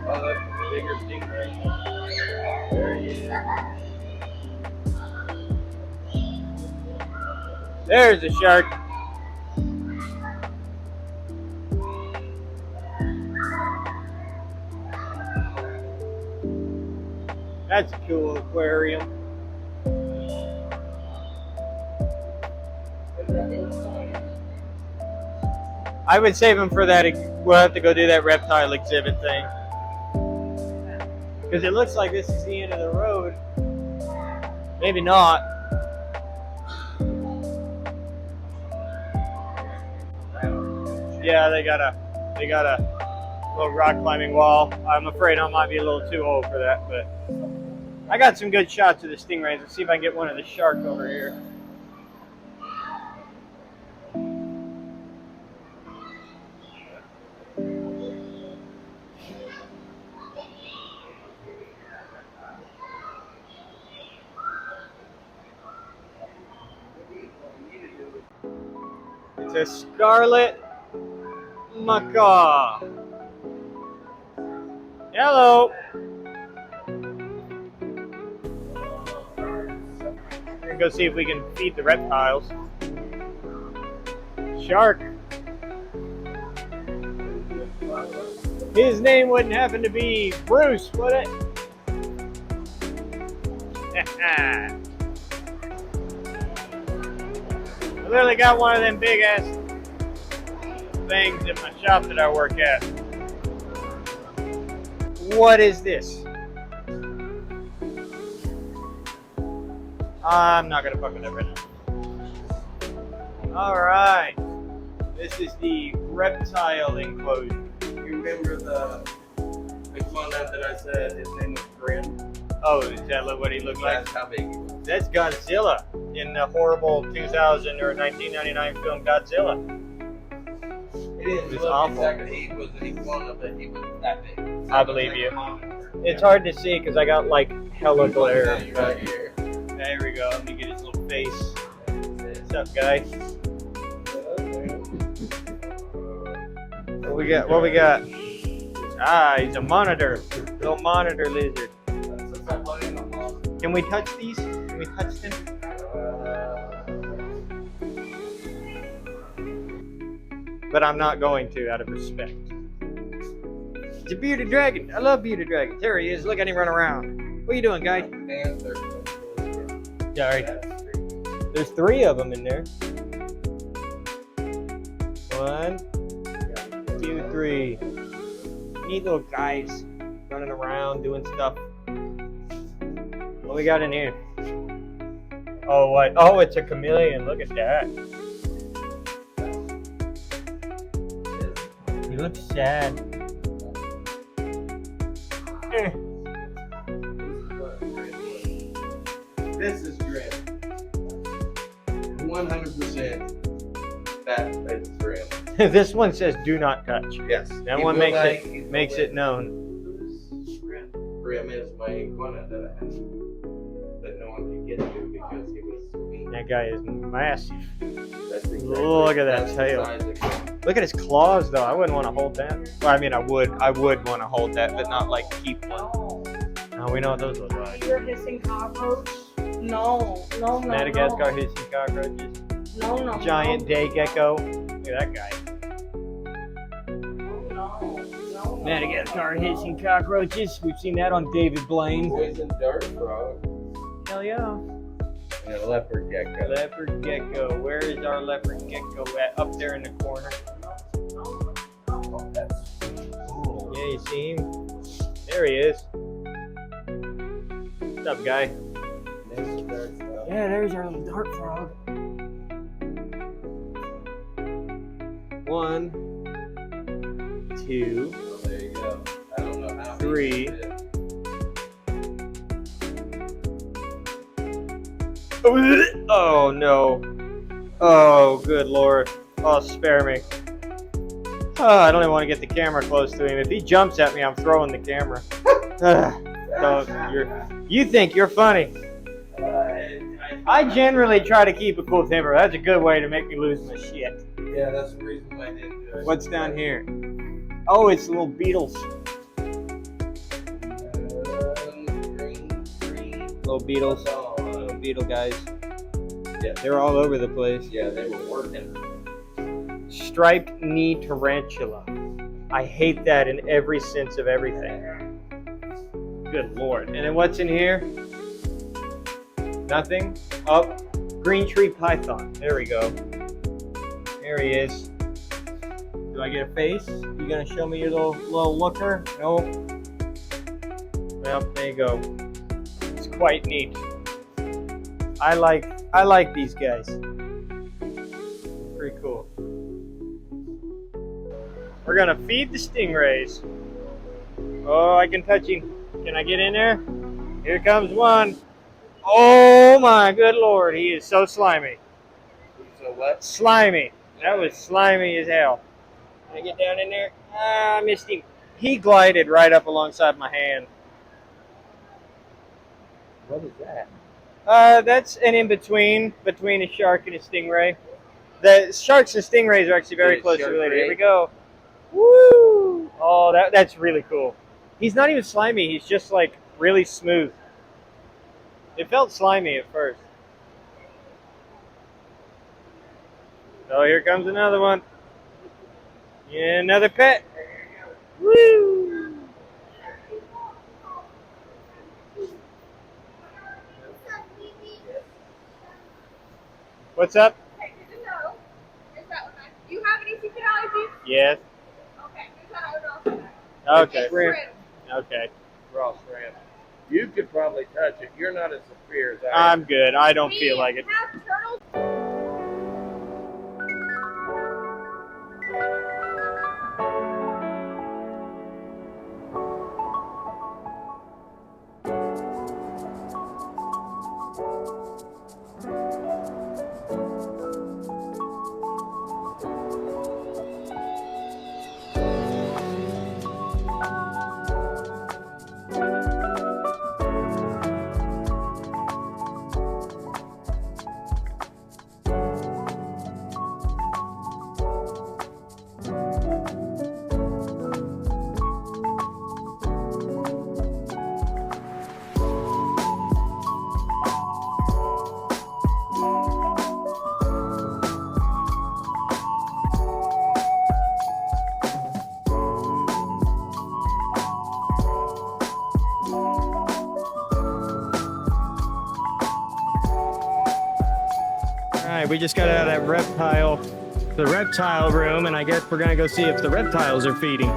Oh, that's a bigger stingray. There he is. There's a shark. That's a cool aquarium. I would save him for that. We'll have to go do that reptile exhibit thing. Because it looks like this is the end of the road. Maybe not. Yeah, they got a little rock climbing wall. I'm afraid I might be a little too old for that, but I got some good shots of the stingrays. Let's see if I can get one of the shark over here. It's a scarlet macaw. Hello. We're gonna go see if we can feed the reptiles. Shark. His name wouldn't happen to be Bruce, would it? I literally got one of them big ass things in my shop that I work at. What is this? I'm not gonna fuck with that right now. Alright. This is the reptile enclosure. You remember the one that I said his name was Grim? Oh, is that what he looked like? That's how big he was. That's Godzilla in the horrible 2000 or 1999 film Godzilla. It is. It's awful. Exactly. He was an iguana, but he was that big. I believe you. It's hard to see because I got like hella glare. Right here. There we go. Let me get his little face. What's up, guy? What we got? What we got? Ah, he's a monitor. Little monitor lizard. Can we touch these? Can we touch them? But I'm not going to, out of respect. It's a bearded dragon. I love bearded dragons. There he is. Look at him run around. What are you doing, guy? Sorry. There's 3 of them in there. 1, 2, 3. Neat little guys running around doing stuff. What we got in here? Oh, what? Oh, it's a chameleon. Look at that. He looks sad. This is Grim. 100% that is Grim. This one says "Do not touch." Yes. That one makes it known. Grim is my iguana that I had, that no one could get to because he was sweet. That guy is massive. That's exactly, Look at that that's tail. the size of Grim. Look at his claws, though. I wouldn't want to hold that. Well, I mean, I would want to hold that, but not like keep one. Oh, we know what those look like. You're hissing cockroach? No. Madagascar hissing cockroaches. No. Giant day gecko. Look at that guy. No. Madagascar hissing cockroaches. We've seen that on David Blaine. Poison dart frog Hell yeah. and a leopard gecko. Leopard gecko. Where is our leopard gecko at? Up there in the corner. Yeah, you see him? There he is. What's up, guy? Yeah, there's our little dart frog. 1, 2, Oh, there you go. I don't know how. 3. Oh no. Oh, good lord. Oh, spare me. Oh, I don't even want to get the camera close to him. If he jumps at me, I'm throwing the camera. You think you're funny. I generally try to keep a cool temper. That's a good way to make me lose my shit. Yeah, that's the reason why I didn't do it. What's down here? Oh, it's little beetles. Green. Little beetles. Oh, Little beetle guys. yeah, They're all over the place. yeah, they were working. Striped knee tarantula. I hate that in every sense of everything. Good Lord. And then what's in here? Nothing. Oh, green tree python. There we go. There he is. Do I get a face? You gonna show me your little looker? No. Well, there you go. It's quite neat. I like these guys. Pretty cool. We're gonna feed the stingrays. Oh, I can touch him. Can I get in there? Here comes one. Oh my good Lord, he is so slimy. So what? Slimy. That was slimy as hell. Can I get down in there? Ah, I missed him. He glided right up alongside my hand. What is that? That's an in-between between a shark and a stingray. The sharks and stingrays are actually very closely related. Here we go. Woo! Oh, that's really cool. He's not even slimy. He's just like really smooth. It felt slimy at first. Oh, here comes another one. Yeah, another pet. Woo! What's up? Okay, good to know. Is that okay? Do you have any secret allergies? Yes. Okay, here's what I would also Okay. Shrimp. Okay. Raw shrimp. You could probably touch it. You're not as severe as I am. I'm good. I don't feel like it. Have turtles. Alright, we just got out of the reptile room, and I guess we're gonna go see if the reptiles are feeding.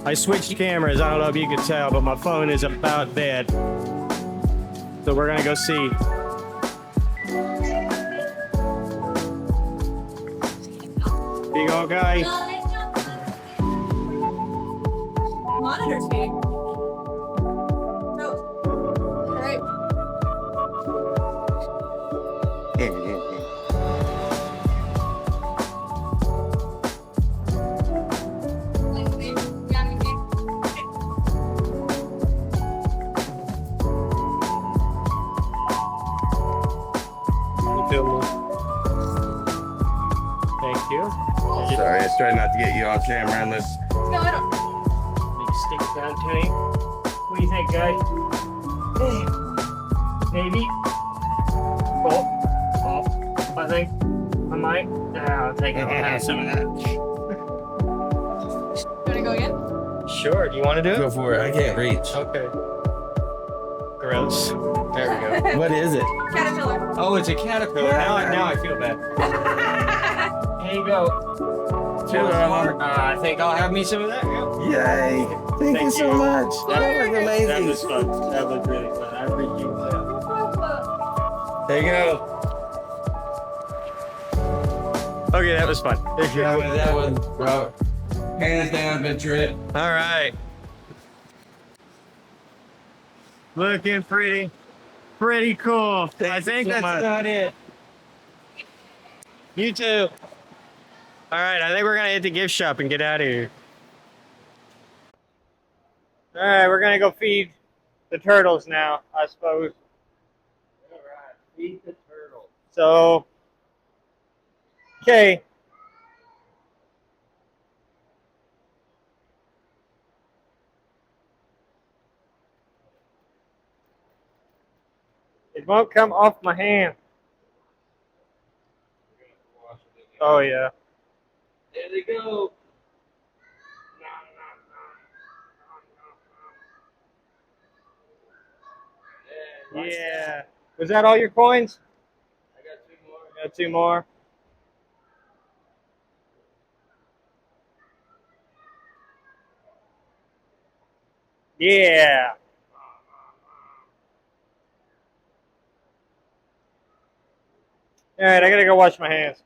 I switched cameras, I don't know if you could tell, but my phone is about dead. So we're gonna go see. Big old guy. Monitor's feeding. Oh. All right. Thank you. Sorry, I tried not to get you on camera unless. No, I don't. Maybe stick it down to him. What do you think, guys? Maybe. Oh, I think I might. I'll take it. I'll have some of that. You wanna go again? Sure. Do you want to do it? Go for it. I can't reach. Okay. Gross. There we go. What is it? Caterpillar. Oh, it's a caterpillar. Now I feel bad. Here you go. I think I'll have me some of that. Yeah. Yay! Thank you so much. That was amazing. That was fun. That was really fun. I appreciate that. There you go. Okay, that was fun. That was, bro. Hands down, been trip. All right. Looking pretty cool. I think that's about it. You too. All right, I think we're gonna hit the gift shop and get out of here. All right, we're gonna go feed the turtles now, I suppose. All right, feed the turtle. So, okay. It won't come off my hand. Oh yeah. There they go. Yeah. Was that all your coins? I got 2 more. Got 2 more. Yeah. All right, I gotta go wash my hands.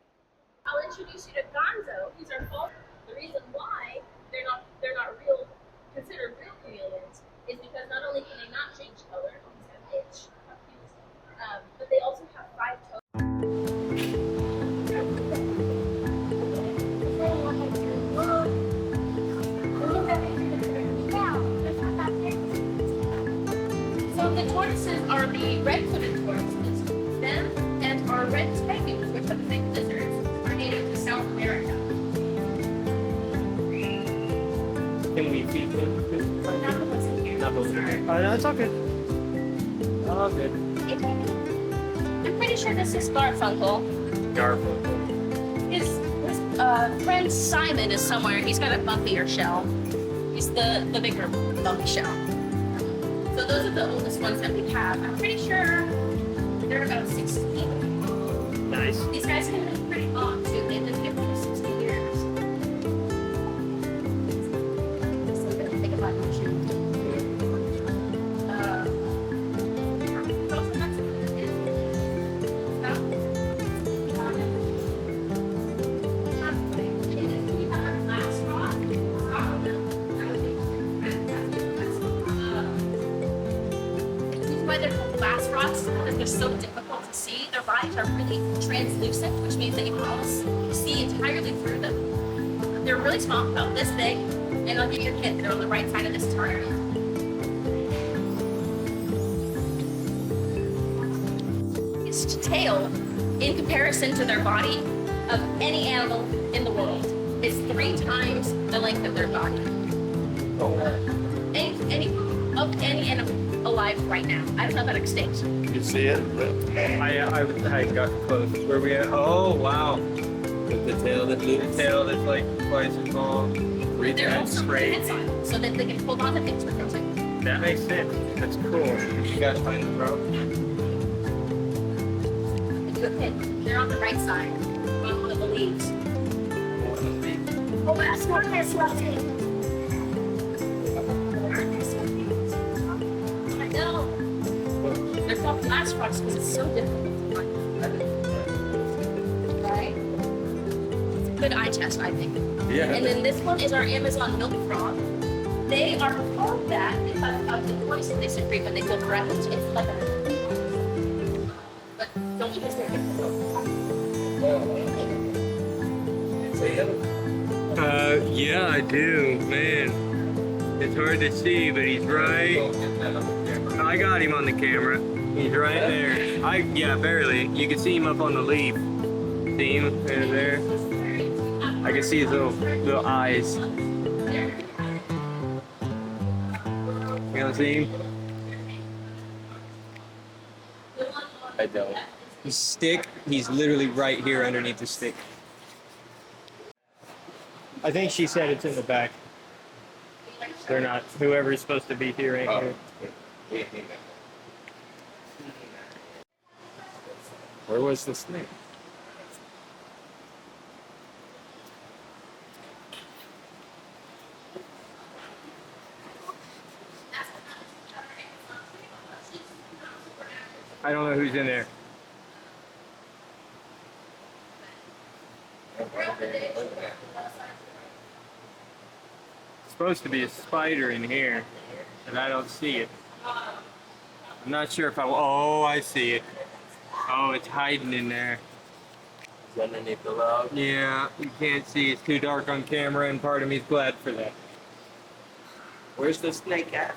I'll introduce you to Gonzo. These are both the reason why they're not real considered real chameleons is because not only can they not change color, almost have itch, but they also have 5 toes. So the tortoises are the red-footed tortoises. Them and our red tigers, which are the big lizards, are native to South America. Can we feed them? None of us in here. Oh, no, it's all good. All good. I'm pretty sure this is Garfunkel. Garfunkel. His friend Simon is somewhere. He's got a bumpier shell. He's the bigger bumpy shell. So those are the oldest ones that we have. I'm pretty sure they're about 16. Nice. These guys can live pretty long too. They live 50 to 60 years. So I'm gonna think about your shoe. Why they're called glass rocks because they're so difficult to see. Their bodies are really translucent, which means that you can almost see entirely through them. They're really small, about this big, and I'll give you a hint. They're on the right side of this chart. Tail, in comparison to their body of any animal in the world, is 3 times the length of their body. Any animal alive right now. I don't know about extinct. You see it? I got close. Where we at? Oh, wow. The tail that The tail that's like twice as long. They're also straight. prehensile, so that they can hold on to things for frozen. That makes sense. That's cool. You guys find the throat? They're on the right side, on one of the leaves. Oh, that's what they're sweating. I know. They're called glass rocks because it's so difficult to find. Right? It's a good eye test, I think. Yeah. And then this one is our Amazon milk frog. They are called that because of the poison they secrete when they feel threatened. It's like a... But don't use their Yeah, I do, man. It's hard to see, but he's right. I got him on the camera. He's right there. Yeah, barely. You can see him up on the leaf. See him right there? I can see his little eyes. You don't see him? I don't. His stick, he's literally right here underneath the stick. I think she said it's in the back. They're not. Whoever's supposed to be here ain't here. Where was the snake? I don't know who's in there. It's supposed to be a spider in here, and I don't see it. I'm not sure if oh, I see it. Oh, it's hiding in there. Is underneath the log? Yeah, you can't see. It's too dark on camera, and part of me's glad for that. Where's the snake at?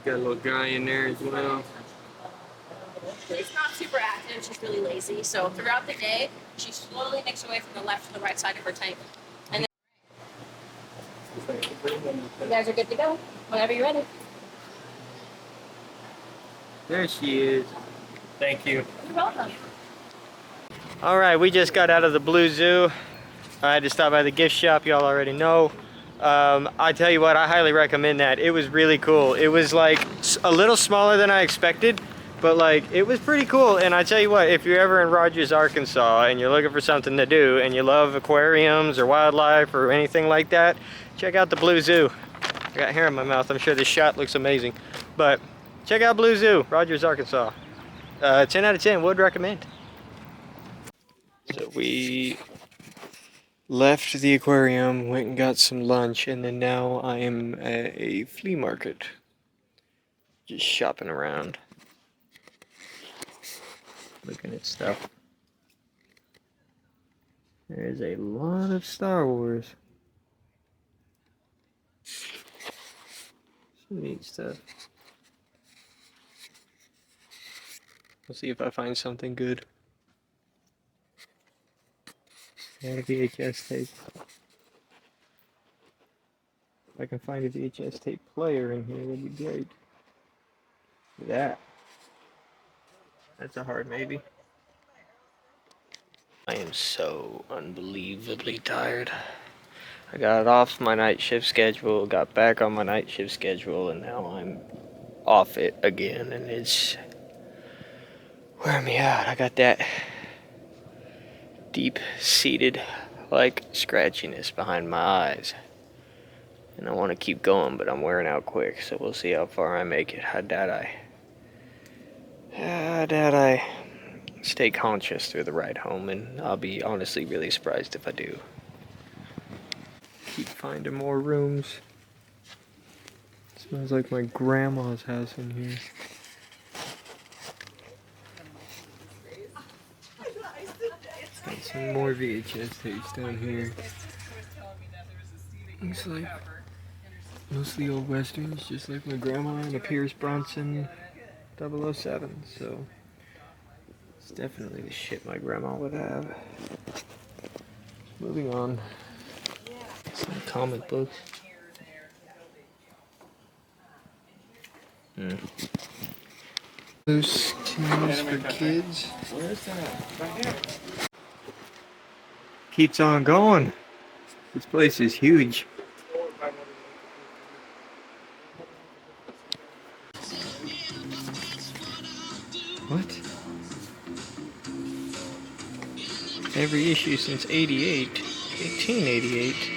Got a little guy in there as well. She's not super active, she's really lazy. So throughout the day, she slowly nicks away from the left to the right side of her tank. And then you guys are good to go whenever you're ready. There she is. Thank you. You're welcome. All right, we just got out of the Blue Zoo. I had to stop by the gift shop, y'all already know. I tell you what, I highly recommend that. It was really cool. It was like a little smaller than I expected, but like it was pretty cool. And I tell you what, if you're ever in Rogers, Arkansas and you're looking for something to do and you love aquariums or wildlife or anything like that, check out the Blue Zoo. I got hair in my mouth. I'm sure this shot looks amazing, but check out Blue Zoo, Rogers, Arkansas. 10 out of 10, would recommend. So we left the aquarium, went and got some lunch, and then now I am at a flea market. Just shopping around. Looking at stuff. There's a lot of Star Wars. Some neat stuff. We'll see if I find something good. And a VHS tape. If I can find a VHS tape player in here, that'd be great. That. That's a hard maybe. I am so unbelievably tired. I got off my night shift schedule, got back on my night shift schedule, and now I'm off it again, and it's wearing me out. I got that deep-seated, like, scratchiness behind my eyes. And I want to keep going, but I'm wearing out quick, so we'll see how far I make it. I doubt I stay conscious through the ride home, and I'll be honestly really surprised if I do. Keep finding more rooms. Smells like my grandma's house in here. Got some more VHS tapes down here. Looks like mostly old westerns, just like my grandma and a Pierce Bronson 007. So it's definitely the shit my grandma would have. Moving on. Some comic books. Loose tunes for kids. Where's that? Right here. Keeps on going. This place is huge. What? Every issue since 1888.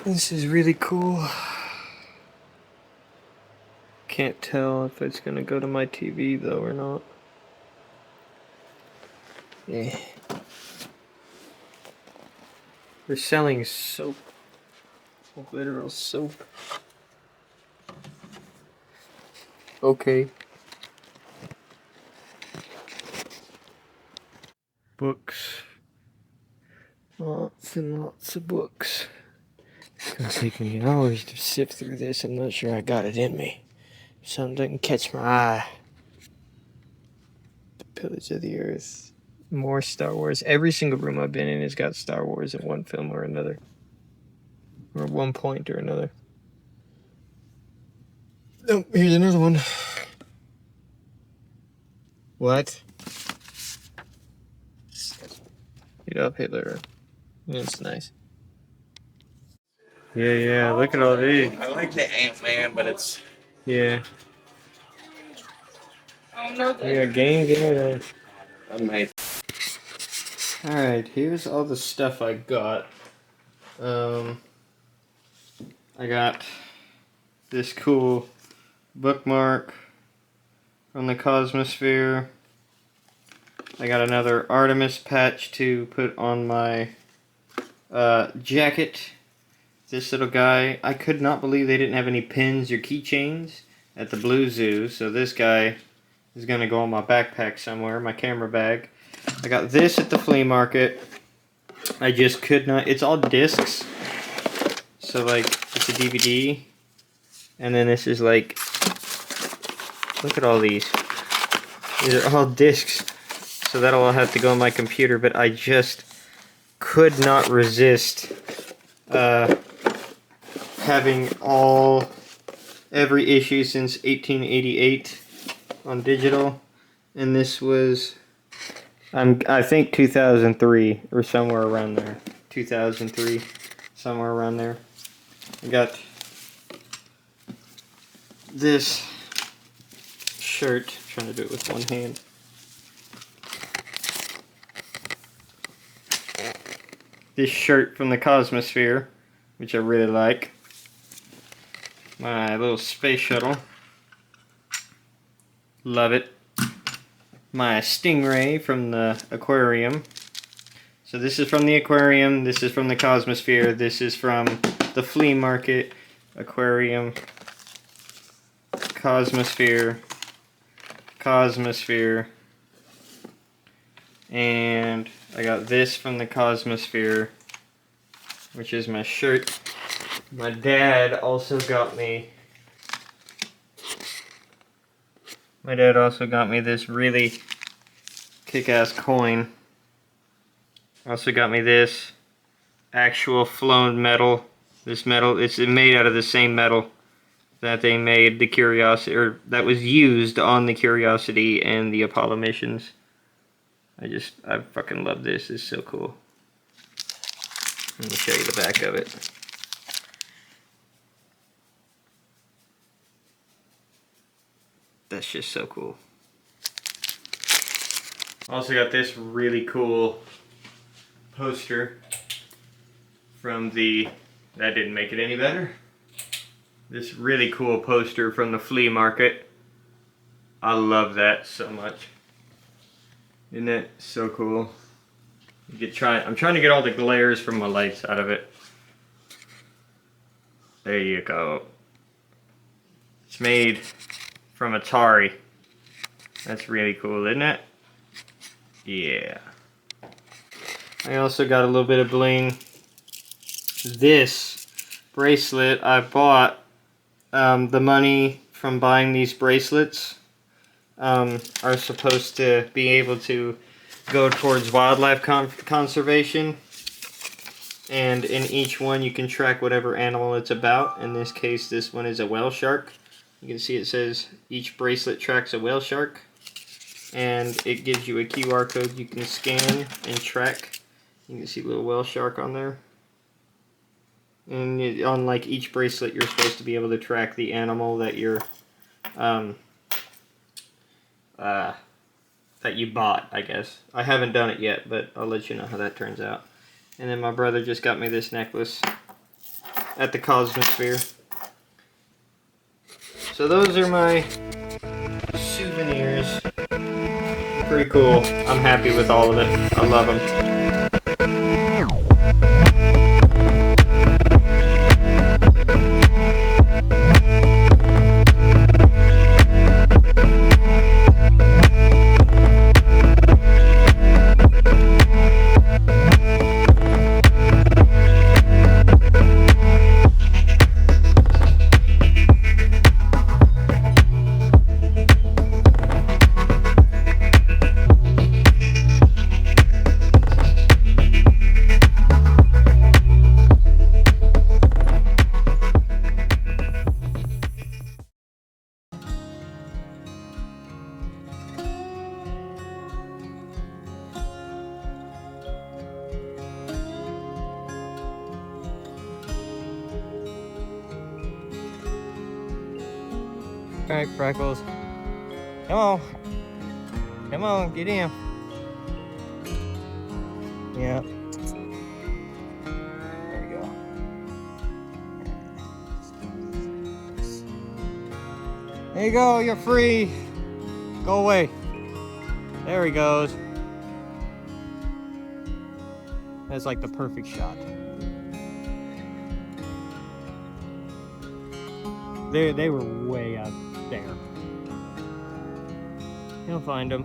This is really cool. Can't tell if it's gonna go to my TV though or not. Yeah. They're selling soap. Literal soap. Okay. Books. Lots and lots of books. It's gonna take me hours to sift through this. I'm not sure I got it in me. Something doesn't catch my eye. The Pillage of the Earth. More Star Wars. Every single room I've been in has got Star Wars in one film or another. Or at one point or another. Oh, here's another one. What? Adolf Hitler. That's nice. Yeah, look at all these. I like the Ant-Man, but it's... Yeah. Oh no, We got games and everything. amazing. Alright, here's all the stuff I got. I got this cool bookmark from the Cosmosphere. I got another Artemis patch to put on my jacket. This little guy, I could not believe they didn't have any pins or keychains at the Blue Zoo, so this guy is going to go on my backpack somewhere, my camera bag. I got this at the flea market. I just could not, it's all discs. So like, it's a DVD. And then this is like, look at all these. These are all discs. So that'll all have to go on my computer, but I just could not resist having every issue since 1888 on digital. And this was, I think 2003 or somewhere around there. 2003, somewhere around there. I got this shirt, I'm trying to do it with one hand. This shirt from the Cosmosphere, which I really like. My little space shuttle. Love it. My Stingray from the Aquarium. So this is from the Aquarium, this is from the Cosmosphere, this is from the flea market. Aquarium, Cosmosphere, Cosmosphere, and I got this from the Cosmosphere, which is my shirt. My dad also got me this really kick-ass coin. Also got me this actual flown metal. This metal, it's made out of the same metal that they made the Curiosity, or that was used on the Curiosity and the Apollo missions. I fucking love this. It's so cool. Let me show you the back of it. That's just so cool. Also got this really cool poster from the, that didn't make it any better. This really cool poster from the flea market. I love that so much. Isn't it so cool? I'm trying to get all the glares from my lights out of it. There you go. It's made from Atari. That's really cool, isn't it? Yeah. I also got a little bit of bling. This bracelet I bought, the money from buying these bracelets are supposed to be able to go towards wildlife conservation, and in each one you can track whatever animal it's about. In this case, this one is a whale shark. You can see it says each bracelet tracks a whale shark, and it gives you a QR code you can scan and track. You can see a little whale shark on there. And on like each bracelet, you're supposed to be able to track the animal that you're that you bought, I guess. I haven't done it yet, but I'll let you know how that turns out. And then my brother just got me this necklace at the Cosmosphere. So those are my souvenirs. Pretty cool. I'm happy with all of it. I love them. Alright, Freckles. Come on. Come on, get in. Yeah. There we go. There you go, you're free. Go away. There he goes. That's like the perfect shot. They were way out there. You'll find them.